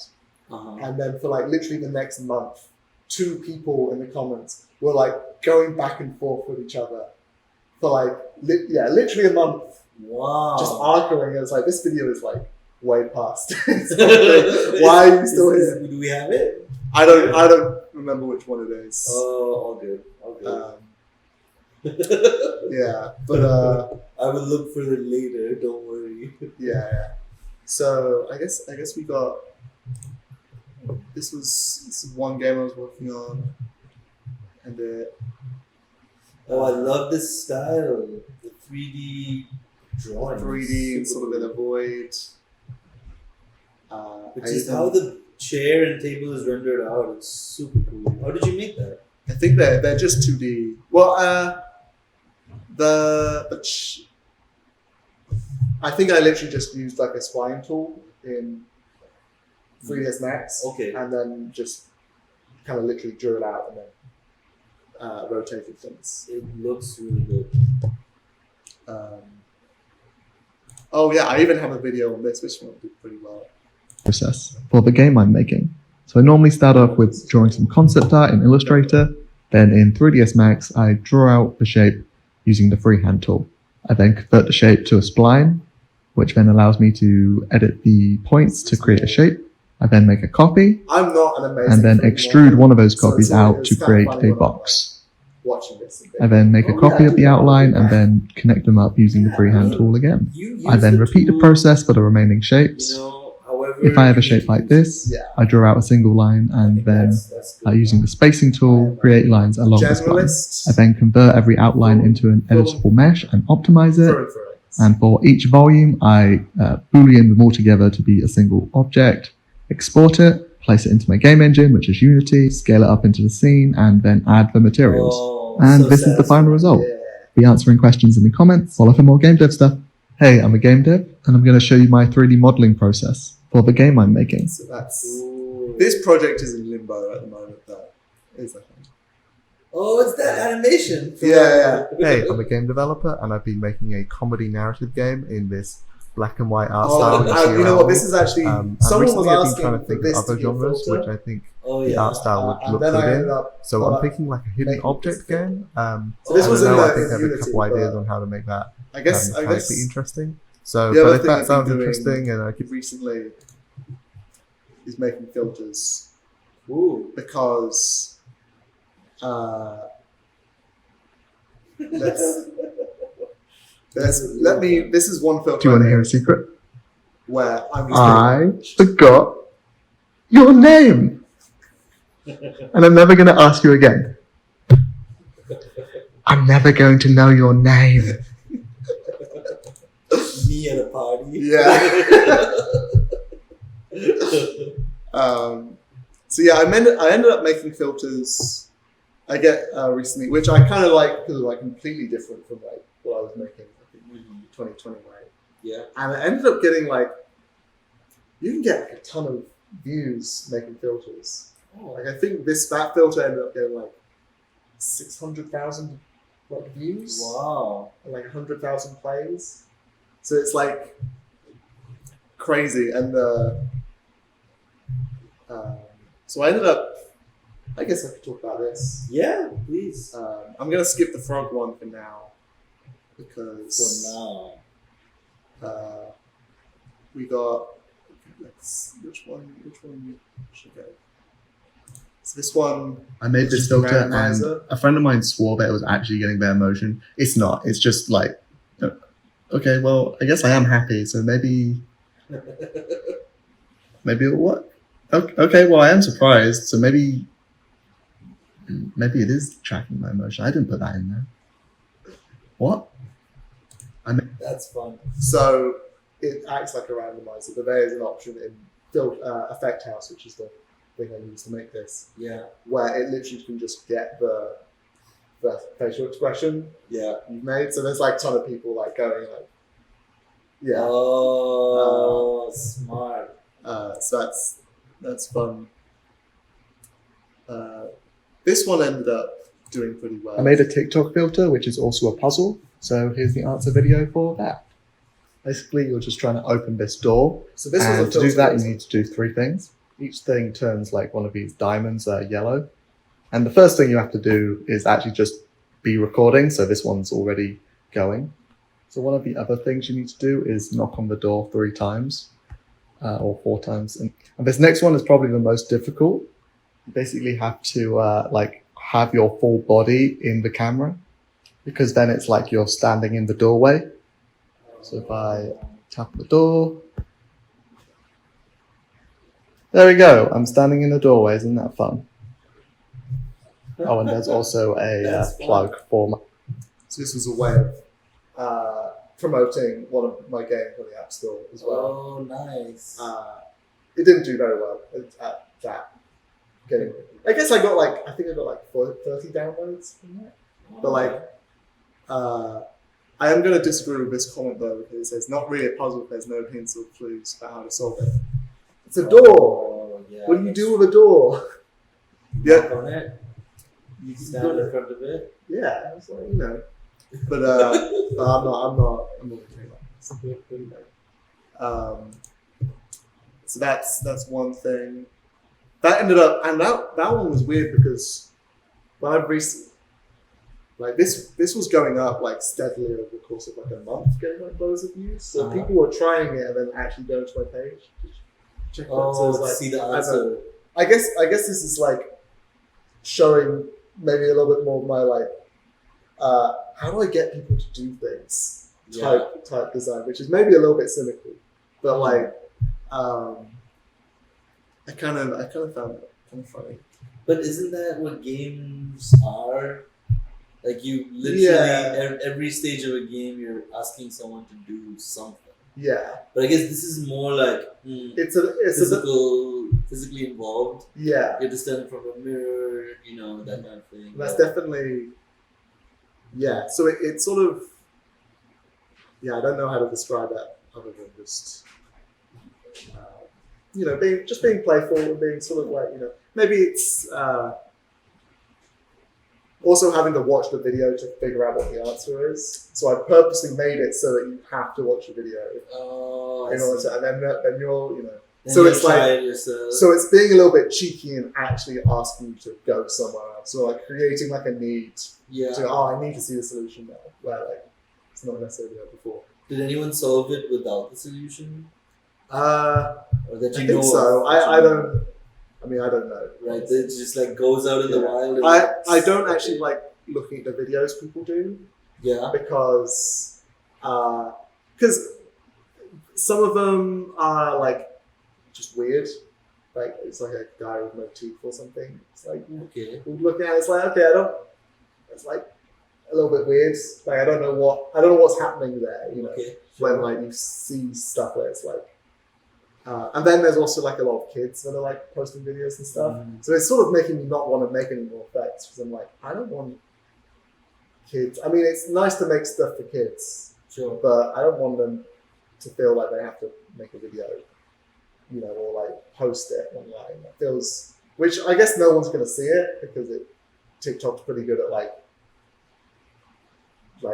and then for like literally the next month, 2 people in the comments were like going back and forth with each other for like literally a month. Wow. Just arguing. It was like, this video is like way past. Why are you still here? Do we have it? I don't remember which one it is. Oh, all good. But I will look for it later. Don't worry. Yeah. So I guess we got. This is one game I was working on, and I love this style. The 3D drawing. 3D sort of in a void. Which is how the chair and table is rendered out. It's super cool. How did you make that? I think they're just 2D. Well, I think I literally just used like a spline tool in 3ds Max. Okay. And then just kind of literally drew it out and then rotated things. It looks really good. I even have a video on this, which won't do pretty well. Process for the game I'm making. So I normally start off with drawing some concept art in Illustrator. Then in 3ds Max, I draw out the shape using the freehand tool. I then convert the shape to a spline, which then allows me to edit the points to create a shape. I then make a copy, I'm not an amazing and then extrude one of those copies out to create a box. Watching this. I then make a copy of the outline and then connect them up using the freehand tool again. I then repeat the process for the remaining shapes. If I have a shape like this, I draw out a single line and then using the spacing tool, create lines along the spline. I then convert every outline into an editable mesh and optimize it. And for each volume, I boolean them all together to be a single object, export it, place it into my game engine, which is Unity, scale it up into the scene, and then add the materials. And this is the final result. Be answering questions in the comments. Follow for more game dev stuff. Hey, I'm a game dev, and I'm going to show you my 3D modeling process for the game I'm making. So this project is in limbo at the moment, though. It's that animation. Yeah. Hey, I'm a game developer, and I've been making a comedy narrative game in this black and white art style. You know what? This is actually someone was I've been asking trying to think for this of other to be a genres, filter. which I think the art style would look good in. So I'm thinking like a hidden object game. So this was I think I have a couple ideas on how to make that. I guess be interesting. So, the other but if thing that sounds interesting, and I could recently is making filters. Ooh. Because this is one filter. Do you want to hear a secret? Where I forgot your name, and I'm never going to ask you again. I'm never going to know your name. Me at a party. Yeah. So yeah, I ended up making filters. I get recently, which I kind of like because they're like completely different from like what I was making in 2020, right? Yeah. And I ended up getting like, you can get like a ton of views making filters. Oh. Like I think that filter ended up getting like 600,000 like views. Wow. And like 100,000 plays. So it's like crazy. And so I ended up, I guess I could talk about this. Yeah, please. I'm going to skip the frog one for now. Because For now. We got, which one should go? So this one. I made this just filter and randomizer. a friend of mine swore that it was actually getting better motion. It's not. It's just like, okay, well, I guess I am happy. So maybe it'll work. Okay, well, I am surprised. So maybe it is tracking my motion. I didn't put that in there. What? That's fun. So it acts like a randomizer, but there is an option in Effect House, which is the thing I use to make this, Yeah. where it literally can just get the facial expression Yeah. you've made. So there's like a ton of people like going like, yeah. Oh, smart. So that's fun. This one ended up doing pretty well. I made a TikTok filter, which is also a puzzle. So here's the answer video for that. Basically, you're just trying to open this door. So this And was to a do that, filter. you need to do 3 things. Each thing turns like one of these diamonds that are yellow. And the first thing you have to do is actually just be recording. So this one's already going. So one of the other things you need to do is knock on the door 3 times or 4 times. And this next one is probably the most difficult. You basically have to like have your full body in the camera, because then it's like you're standing in the doorway. So if I tap the door, there we go. I'm standing in the doorway. Isn't that fun? Oh, and there's also a That's fun. plug for my... So this was a way of promoting one of my games on the App Store as well. Oh, nice. It didn't do very well at that. Getting, I guess I got like 30 downloads from that. But like, I am going to disagree with this comment though, because it says not really a puzzle if there's no hints or clues about how to solve it. It's a door. Oh, yeah, What do you do with a door? Knock on it. You stand in front of it. Yeah, it's like, you know. But I'm not going to say that. So that's one thing. That ended up, and that one was weird because when I've recently, like this was going up like steadily over the course of like a month, getting like loads of views. So people were trying it and then actually going to my page to check it out. So Oh, it's like, see the answer. I guess this is like showing maybe a little bit more of my like, how do I get people to do things type design, which is maybe a little bit cynical, but like, I kind of found it kind of funny. But isn't that what games are? Like you literally every stage of a game, you're asking someone to do something. Yeah, But I guess this is more like it's physically involved. yeah. You have to stand in front of a mirror, that kind of thing. That's definitely, yeah. So it's sort of, yeah. I don't know how to describe that other than just, being playful and being sort of like, maybe it's also having to watch the video to figure out what the answer is. So I purposely made it so that you have to watch the video in order to, and then you'll, so it's like, so it's being a little bit cheeky and actually asking you to go somewhere else. So like creating like a need to, I need to see the solution now, where like it's not necessarily there before. Did anyone solve it without the solution? Or that I think so. I don't know. Right, it just like goes out in the wild. And I don't actually like looking at the videos people do. Yeah. Because some of them are like just weird. Like it's like a guy with no teeth or something. It's like Okay. looking at it, it's like, okay, a little bit weird. Like I don't know what's happening there. You know, Okay. when like you see stuff where it's like, and then there's also like a lot of kids that are like posting videos and stuff. So it's sort of making me not want to make any more effects because I'm like, I don't want kids. I mean, it's nice to make stuff for kids, Sure. but I don't want them to feel like they have to make a video, you know, or like post it online. It feels, which I guess no one's going to see it because TikTok's pretty good at like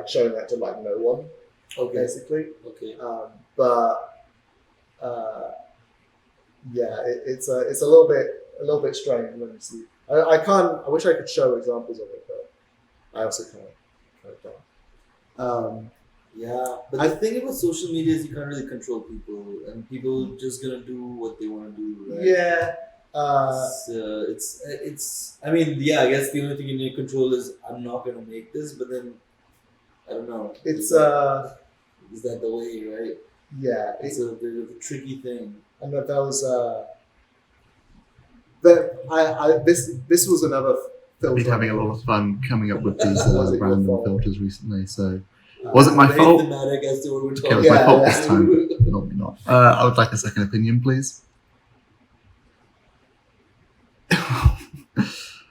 showing that to like no one, basically. Okay. Yeah, it's a little bit strange when you see. I wish I could show examples of it, but I also can't. Yeah, but the thing about social media is you can't really control people, and people just gonna do what they want to do, right? Yeah. It's. I mean, yeah. I guess the only thing you need to control is I'm not gonna make this, but then I don't know. It's Is that the way, right? Yeah. It's a bit of a tricky thing. And that was this was another filter. Been having a lot of fun coming up with these Was it your random fault? filters recently, so was it my Very fault? thematic as to what we're Okay, talking it was my Yeah, fault yeah. this time. Probably not. I would like a second opinion, please.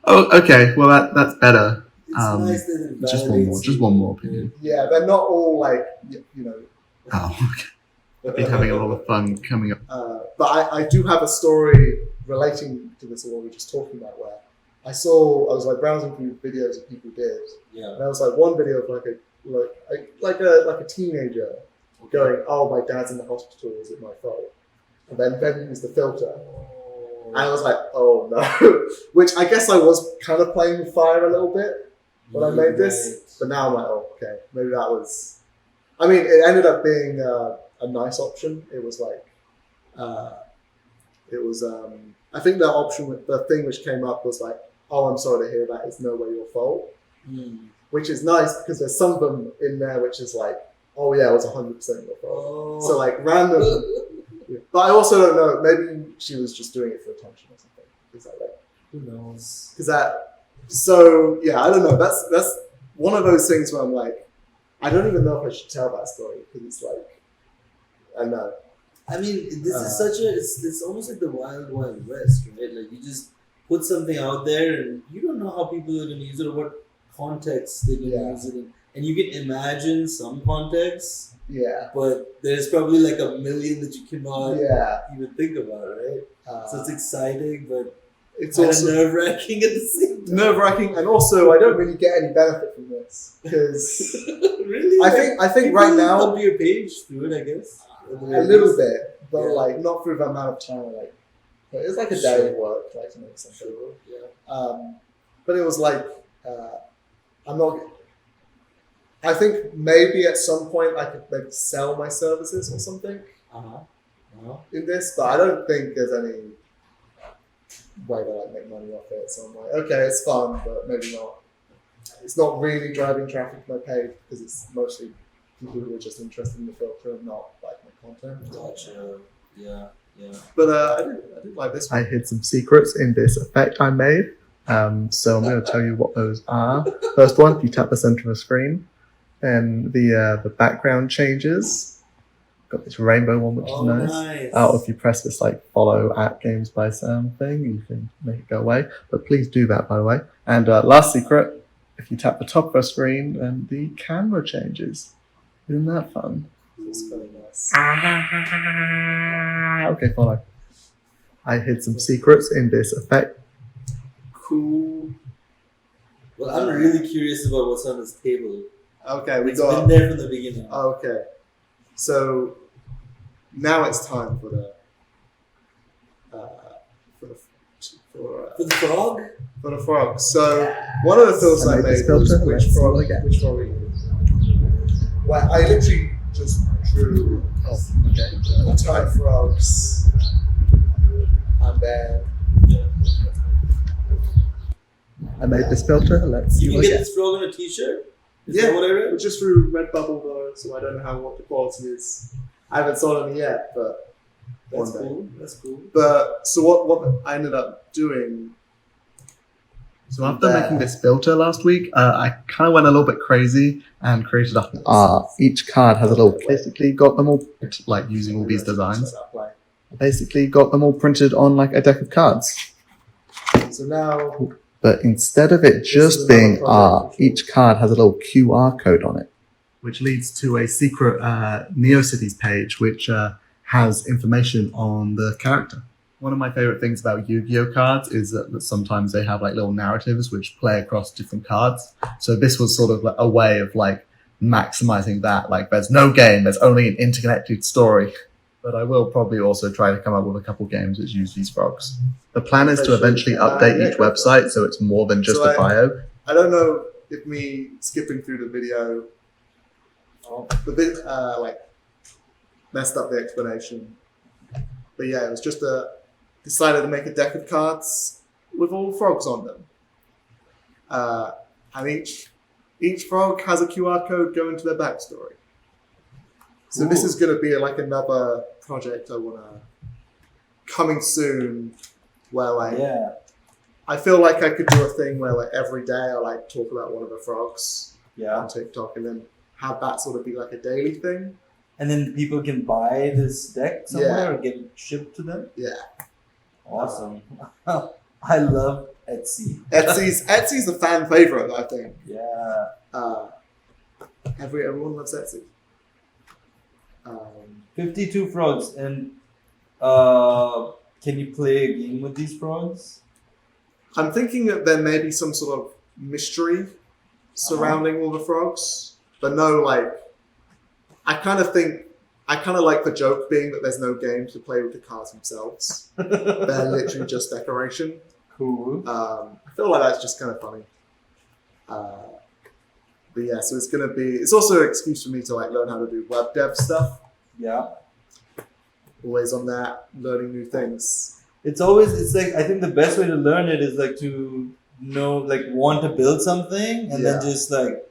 Oh, okay. Well, that's better. It's nice that it Just validates one you. more opinion. Yeah, they're not all like you know. Oh, okay. Been having a lot of fun coming up. But I do have a story relating to this, what we were just talking about, where I was like browsing through videos that people did, Yeah. and there was like one video of like a teenager going, "Oh, my dad's in the hospital. Is it my fault?" And then use the filter. And I was like, "Oh no," which I guess I was kind of playing with fire a little bit when I made this, but now I'm like, "Oh, okay, maybe that was." I mean, it ended up being a nice option. It was like, I think the thing which came up was like, "Oh, I'm sorry to hear that. It's no way your fault," which is nice because there's some of them in there which is like, "Oh yeah, it was 100% your fault." Oh. So like random, but I also don't know. Maybe she was just doing it for attention or something. Is that like? Who knows? Because so yeah, I don't know. That's one of those things where I'm like, I don't even know if I should tell that story because it's like, I know. I mean, this is it's almost like the wild, wild west, right? Like you just put something out there and you don't know how people are going to use it or what context they're going to use it in. And you can imagine some contexts, but there's probably like a million that you cannot even think about, right? So it's exciting, but it's kind also of nerve-wracking at the same time. nerve-wracking, and also I don't really get any benefit from this because Really? I think right People now come to your page through it, I guess. a little bit, but Yeah. like not through the amount of time. Like it's like a day of work, like to make something. Sure. Yeah. But it was like I'm not. I think maybe at some point I could maybe sell my services or something in this, but I don't think there's any way that I make money off it. So I'm like, okay, it's fun, but maybe not. It's not really driving traffic to my page because it's mostly people who are just interested in the filter and not like my content. Gotcha. Yeah. But I did like this one. I hid some secrets in this effect I made. So I'm going to tell you what those are. First one, if you tap the center of the screen, then the background changes. Got this rainbow one, which is nice. If you press this like follow at Games by Sam thing, you can make it go away. But please do that, by the way. And last secret, if you tap the top of the screen, then the camera changes. Isn't that fun? It's very nice. Okay, follow. I hid some secrets in this effect. Cool. Well, I'm really curious about what's on this table. Okay, It's been there from the beginning. Okay, so now it's time for the For the frog? for the frog. So one of the filters I I made this made was filter. which Let's frog? roll again. Which frog we use? Well, I literally just drew type frogs, and then I made this filter. Let's You do can it get again. this frog on a t-shirt? Is Yeah. that what I read? just through Redbubble though, so I don't know what the quality is. I haven't sold any yet, but That's one day. cool. That's cool. But so what I ended up doing. So after making this filter last week, I kind of went a little bit crazy and created a each card has a little, basically got them all, like using all these designs, basically got them all printed on like a deck of cards. So now, But instead of it just being art, each card has a little QR code on it, which leads to a secret NeoCities page, which has information on the character. One of my favorite things about Yu-Gi-Oh cards is that sometimes they have like little narratives which play across different cards. So this was sort of like a way of like maximizing that. Like there's no game, there's only an interconnected story. But I will probably also try to come up with a couple games that use these frogs. The plan is to eventually update each website so it's more than just a bio. I don't know if me skipping through the video, the bit like messed up the explanation. But yeah, it was just decided to make a deck of cards with all frogs on them. And each frog has a QR code going to their backstory. So this is going to be like another project I want to, coming soon, where like, I feel like I could do a thing where like every day I like talk about one of the frogs on TikTok and then have that sort of be like a daily thing. And then people can buy this deck somewhere or get it shipped to them? Yeah. Awesome. I love Etsy. Etsy's a fan favorite, I think. Yeah. Everyone loves Etsy. 52 frogs. And can you play a game with these frogs? I'm thinking that there may be some sort of mystery surrounding all the frogs, but no, like, I kind of like the joke being that there's no game to play with the cards themselves. They're literally just decoration. Cool. I feel like that's just kind of funny. But yeah, so it's also an excuse for me to like learn how to do web dev stuff. Yeah. Always on that, learning new things. It's like, I think the best way to learn it is like to know, like want to build something and then just like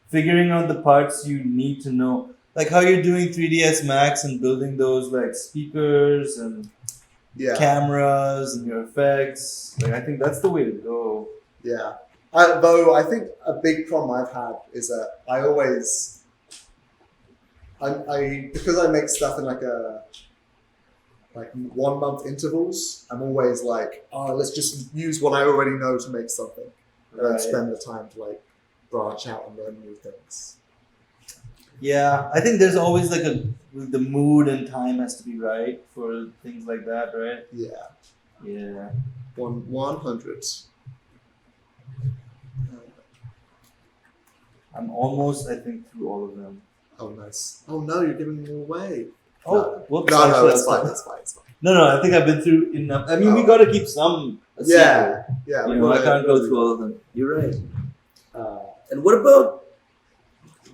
figuring out the parts you need to know. Like how you're doing 3ds Max and building those like speakers and cameras and your effects. Like I think that's the way to go. Yeah. Though I think a big problem I've had is that I always, because I make stuff in like 1 month intervals, I'm always like, oh, let's just use what I already know to make something. And then spend the time to like branch out and learn new things. Yeah, I think there's always like the mood and time has to be right for things like that, right? Yeah. Yeah. 100. I'm almost, I think, through all of them. Oh, nice. Oh no, you're giving them away. Oh, whoops. No, it's fine. It's fine. No, I think I've been through enough. I mean, we got to keep some. Yeah. You know, I can't go through all of them. You're right. And what about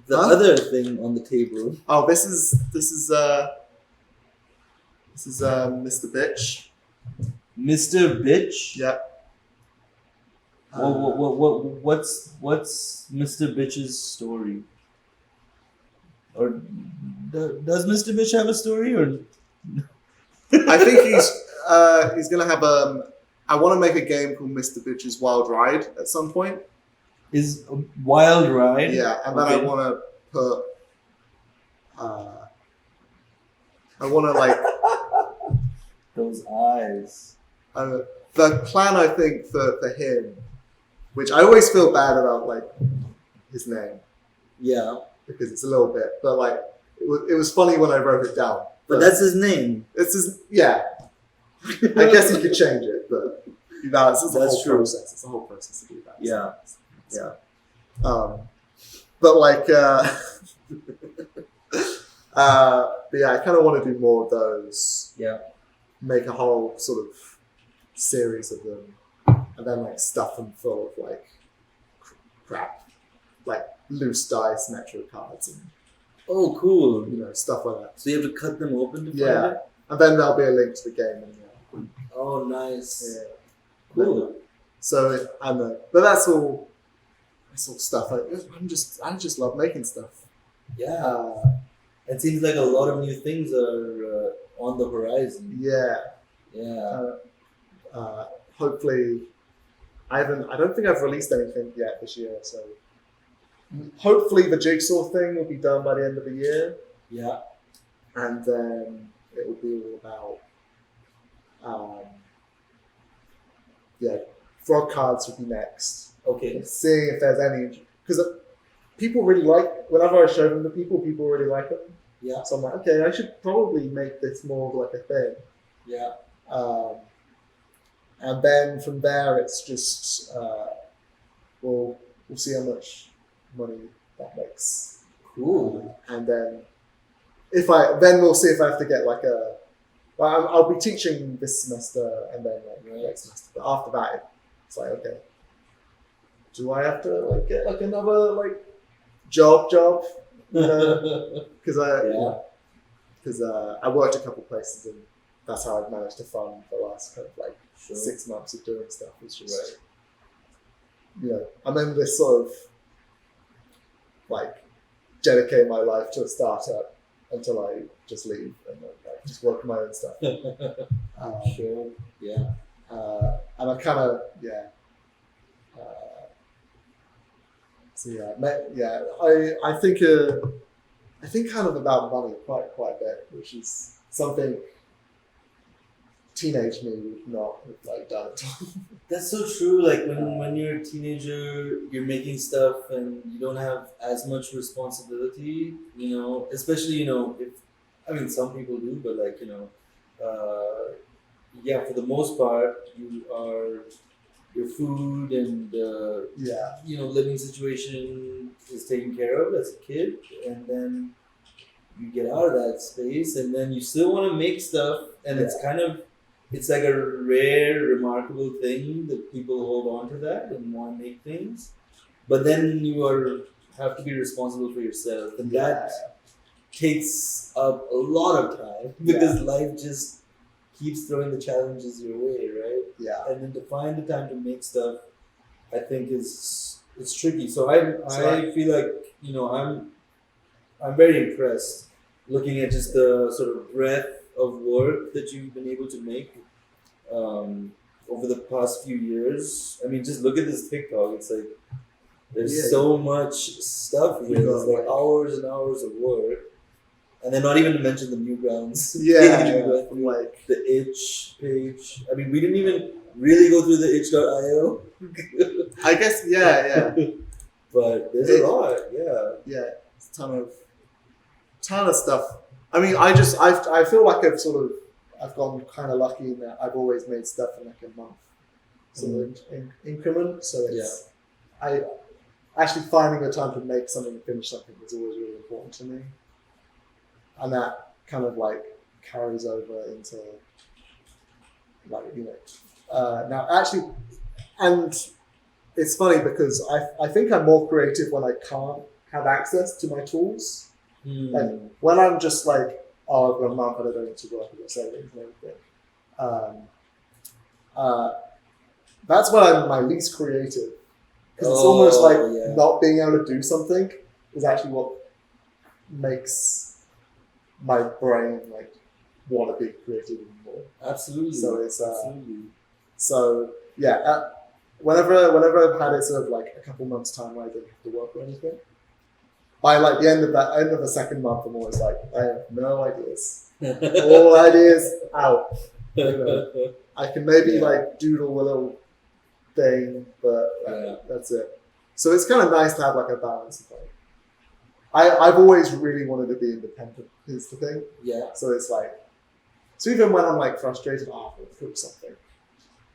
the other thing on the table? Oh, this is Mr. Bitch. Mr. Bitch? Yeah. What's Mr. Bitch's story? Or does Mr. Bitch have a story? Or I think he's gonna have I want to make a game called Mr. Bitch's Wild Ride at some point. Is a Wild Ride? Yeah, and then I want to put. I want to like those eyes. The plan I think for him, which I always feel bad about, like his name. Yeah. Because it's a little bit, but like it was funny when I wrote it down. But that's his name. It's his, yeah. I guess he could change it, but it's a whole process. It's a whole process to do that. Yeah, yeah. But like, but yeah, I kind of want to do more of those. Yeah. Make a whole sort of series of them, and then like stuff them full of like crap, like loose dice, metro cards, and oh, cool. You know, stuff like that. So you have to cut them open to find it? And then there'll be a link to the game. And, oh, nice. Yeah. Cool. So but that's all stuff. I just love making stuff. Yeah. It seems like a lot of new things are on the horizon. Yeah. Yeah. Hopefully, I don't think I've released anything yet this year. So hopefully the Jigsaw thing will be done by the end of the year, Yeah. and then it will be all about frog cards will be next. Okay. Seeing if there's any, because people really like, whenever I show them to people really like them. Yeah. So I'm like, okay, I should probably make this more of like a thing. Yeah. And then from there, it's just we'll see how much money that makes. Cool. And then we'll see if I have to get like a. Well, I'll be teaching this semester and then next semester. But after that, it's like, okay, do I have to like get like another like job? You know, because I worked a couple places and that's how I've managed to fund the last kind of like 6 months of doing stuff. It's just, I'm in this sort of like dedicate my life to a startup until I just leave and then like just work on my own stuff. Sure. Yeah. And I kind of I think kind of about money quite a bit, which is something teenage me would not have like done at all. That's so true. Like when you're a teenager, you're making stuff and you don't have as much responsibility, especially, if, some people do, but like, for the most part, your food and, living situation is taken care of as a kid. And then you get out of that space and then you still want to make stuff. And it's like a rare, remarkable thing that people hold on to that and want to make things. But then you have to be responsible for yourself. And that takes up a lot of time because life just keeps throwing the challenges your way, right? Yeah. And then to find the time to make stuff, I think it's tricky. So I feel like, I'm very impressed looking at just the sort of breadth of work that you've been able to make over the past few years. I mean, just look at this TikTok. It's like there's so much stuff here. There's like hours and hours of work, and then not even to mention the Newgrounds. Like the itch page. I mean, we didn't even really go through the itch.io. I guess, But there's a lot, yeah, it's a ton of stuff. I mean, I feel like I've gone kind of lucky in that I've always made stuff in like a month sort of increment. So it's I actually finding the time to make something, finish something is always really important to me, and that kind of like carries over into like now actually, and it's funny because I think I'm more creative when I can't have access to my tools. Like when I'm just like, I've got a month and I don't need to work, I've got savings and everything. That's when I'm my least creative. Because it's almost like not being able to do something is actually what makes my brain like want to be creative more. Absolutely. So it's whenever I've had it sort of like a couple months time where I don't have to work or anything, by like the end of the second month, I'm always like, I have no ideas. All ideas out. I can maybe like doodle a little thing, but that's it. So it's kind of nice to have like a balance of like. I've always really wanted to be independent. Is the thing. Yeah. So it's like, so even when I'm like frustrated, I'll cook something.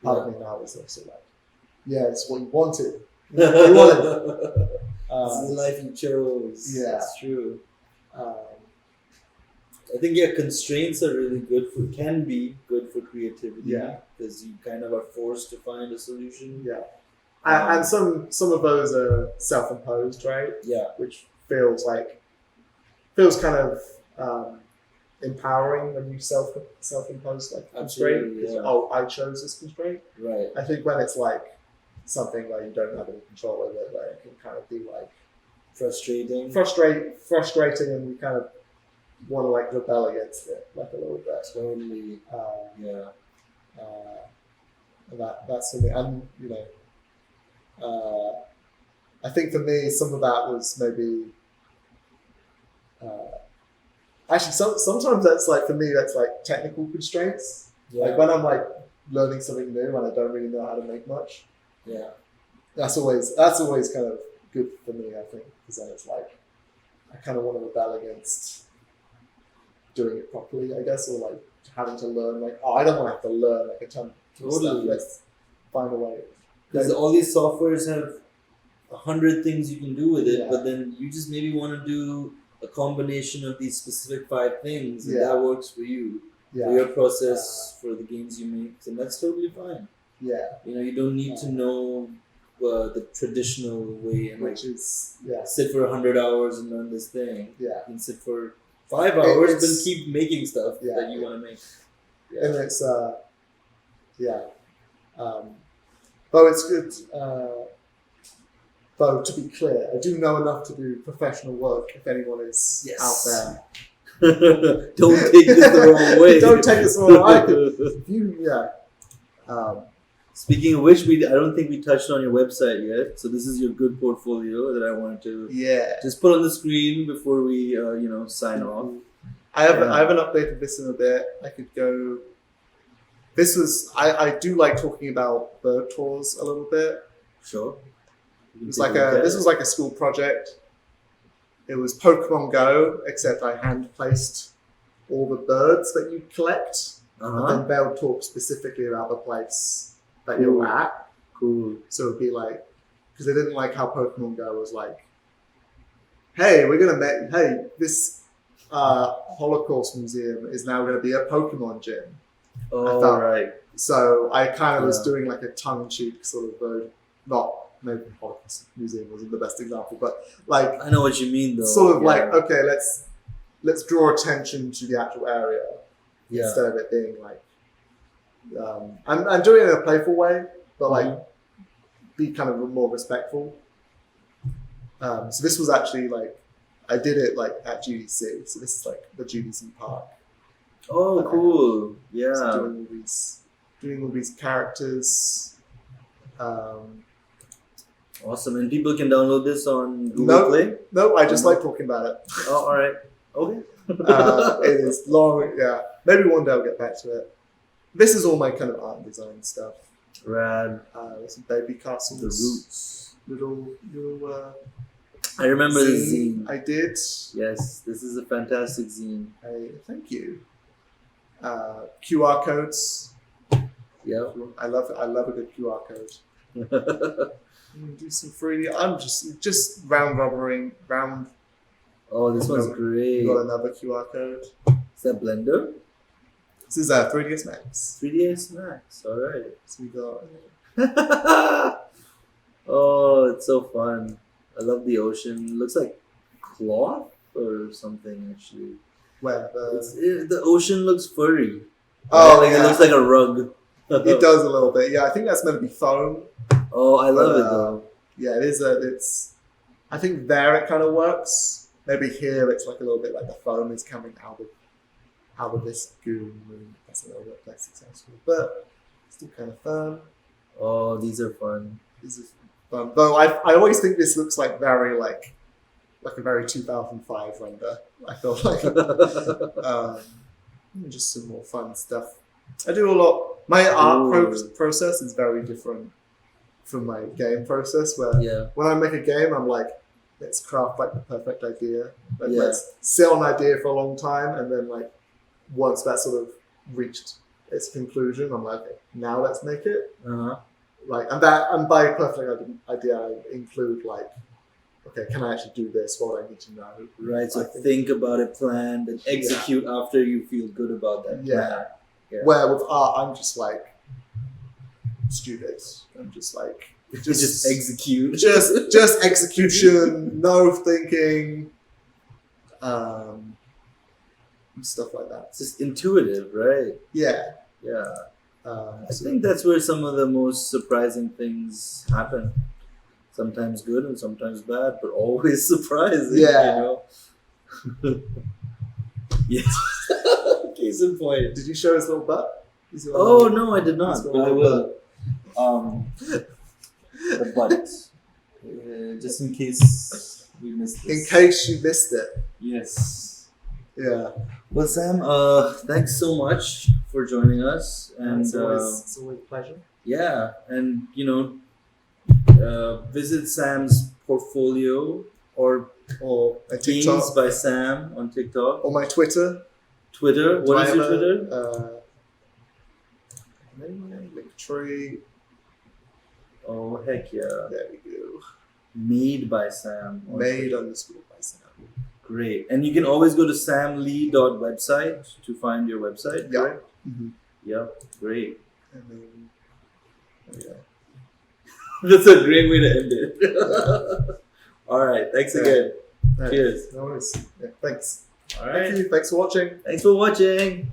Part of me now is also like, it's what you wanted. You wanted. It's the life you chose. Yeah, it's true. I think constraints are really can be good for creativity. Yeah, because you kind of are forced to find a solution. Yeah, and some of those are self-imposed, right? Yeah, which feels kind of empowering when you self-impose like constraint. Yeah. I chose this constraint. Right. I think when it's like something where you don't have any control over it, like it can kind of be like frustrating, and you kind of want to like rebel against it like a little bit. Totally. That's something, and I think for me, some of that was maybe. Actually, sometimes that's like for me, that's like technical constraints. Yeah. Like when I'm like learning something new and I don't really know how to make much. Yeah. That's always kind of good for me, I think, because then it's like I kind of want to rebel against doing it properly, I guess, or like having to learn like, oh, I don't want to have to learn like a ton of stuff. Let's find a way. Because all these softwares have 100 things you can do with it, Yeah. but then you just maybe want to do a combination of these specific 5 things, and Yeah. that works for you, for Yeah, your process, for the games you make, and that's totally fine. yeah, You know, you don't need to know the traditional way and like which is sit for 100 hours and learn this thing. yeah, You can sit for 5 hours, It's- but keep making stuff Yeah. that you want to make. and it's though it's good. Though to be clear, I do know enough to do professional work. If anyone is Yes. out there, Don't take this the wrong way. Don't take this the wrong way. Speaking of which, I don't think we touched on your website yet. So this is your good portfolio that I wanted to Yeah. just put on the screen before we, sign off. I haven't updated this in a bit. I could go. This was I do like talking about bird tours a little bit. Sure. It was like this was like a school project. It was Pokemon Go, except I hand placed all the birds that you collect, and then they'll talk specifically about the place that you're at. Cool. So it'd be like, because they didn't like how Pokemon Go was like, hey, we're gonna make this Holocaust museum is now going to be a Pokemon gym. Oh, felt- right. So I kind of was Yeah. doing like a tongue-in-cheek sort of version. Maybe Holocaust Museum wasn't the best example, but like I know what you mean, though. sort of like, Yeah. okay, let's draw attention to the actual area Yeah. instead of it being like, I'm doing it in a playful way, but like be kind of more respectful. So this was actually like, I did it like at GDC. So this is like the GDC park. Oh, cool. Yeah. So doing all these characters. Awesome. And people can download this on Google No. Play? No, I just like talking about it. Oh, all right. Okay. It is long, yeah. Maybe one day I'll get back to it. This is all my kind of art and design stuff. Rad. There's some baby castles. The roots. Little I remember the zine zine. I did. Yes, this is a fantastic zine. Thank you. QR codes. Yep. I love a good QR code. Do some 3D. I'm just round robbering. Oh, this one's great. We got another QR code. Is that Blender? This is 3ds Max. 3ds Max. All right. So we got. Oh, it's so fun. I love the ocean. It looks like cloth or something, actually. Where The ocean looks furry. Oh, Like, yeah. It looks like a rug. It does a little bit. Yeah, I think that's meant to be foam. Oh, I love it though. Yeah, it is. It's. I think there it kind of works. Maybe here it's like a little bit like the foam is coming out of this goo, and that's a little bit less successful, but still kind of fun. Oh, these are fun. This is fun. Though I always think this looks like very like a very 2005 render. I feel like just some more fun stuff. I do a lot. My art process is very different from my game process. Where Yeah. when I make a game, I'm like, let's craft like the perfect idea. Like Yeah. let's sit on an idea for a long time, and then like once that sort of reached its conclusion, I'm like, okay, now let's make it. Uh-huh. Like, and by perfect idea, I include like, okay, can I actually do this? What do I need to know? Right. So I think- think about it, plan, then execute after you feel good about that Yeah. plan. Yeah. Where with art, I'm just like stupid. I'm just like Just execute. just execution, no thinking, stuff like that. It's just intuitive, right? Yeah. Yeah. I So- think that's where some of the most surprising things happen. Sometimes good and sometimes bad, but always surprising. Yeah. You know? Yes. Case in point. Did you show his little butt? Oh no, I did not. He's got But I a will. but just in case we missed this. In case you missed it. Yes. Yeah. Well, Sam, thanks so much for joining us, and It's always a pleasure. yeah, and visit Sam's portfolio or Or a Games TikTok. by Sam on TikTok, Or my Twitter. Twitter. What is your Twitter? Linktree. Oh heck yeah! There we go. Made by Sam. on Made Twitter. _ by Sam. Great, and you can always go to samlee.website to find your website. Yeah. Correct? Mm-hmm. Yep. Great. And then, there we go. That's a great way to end it. All right. Thanks Yeah. again. Yeah, Cheers. No worries. Yeah, thanks. All right. Thank you. Thanks for watching. Thanks for watching.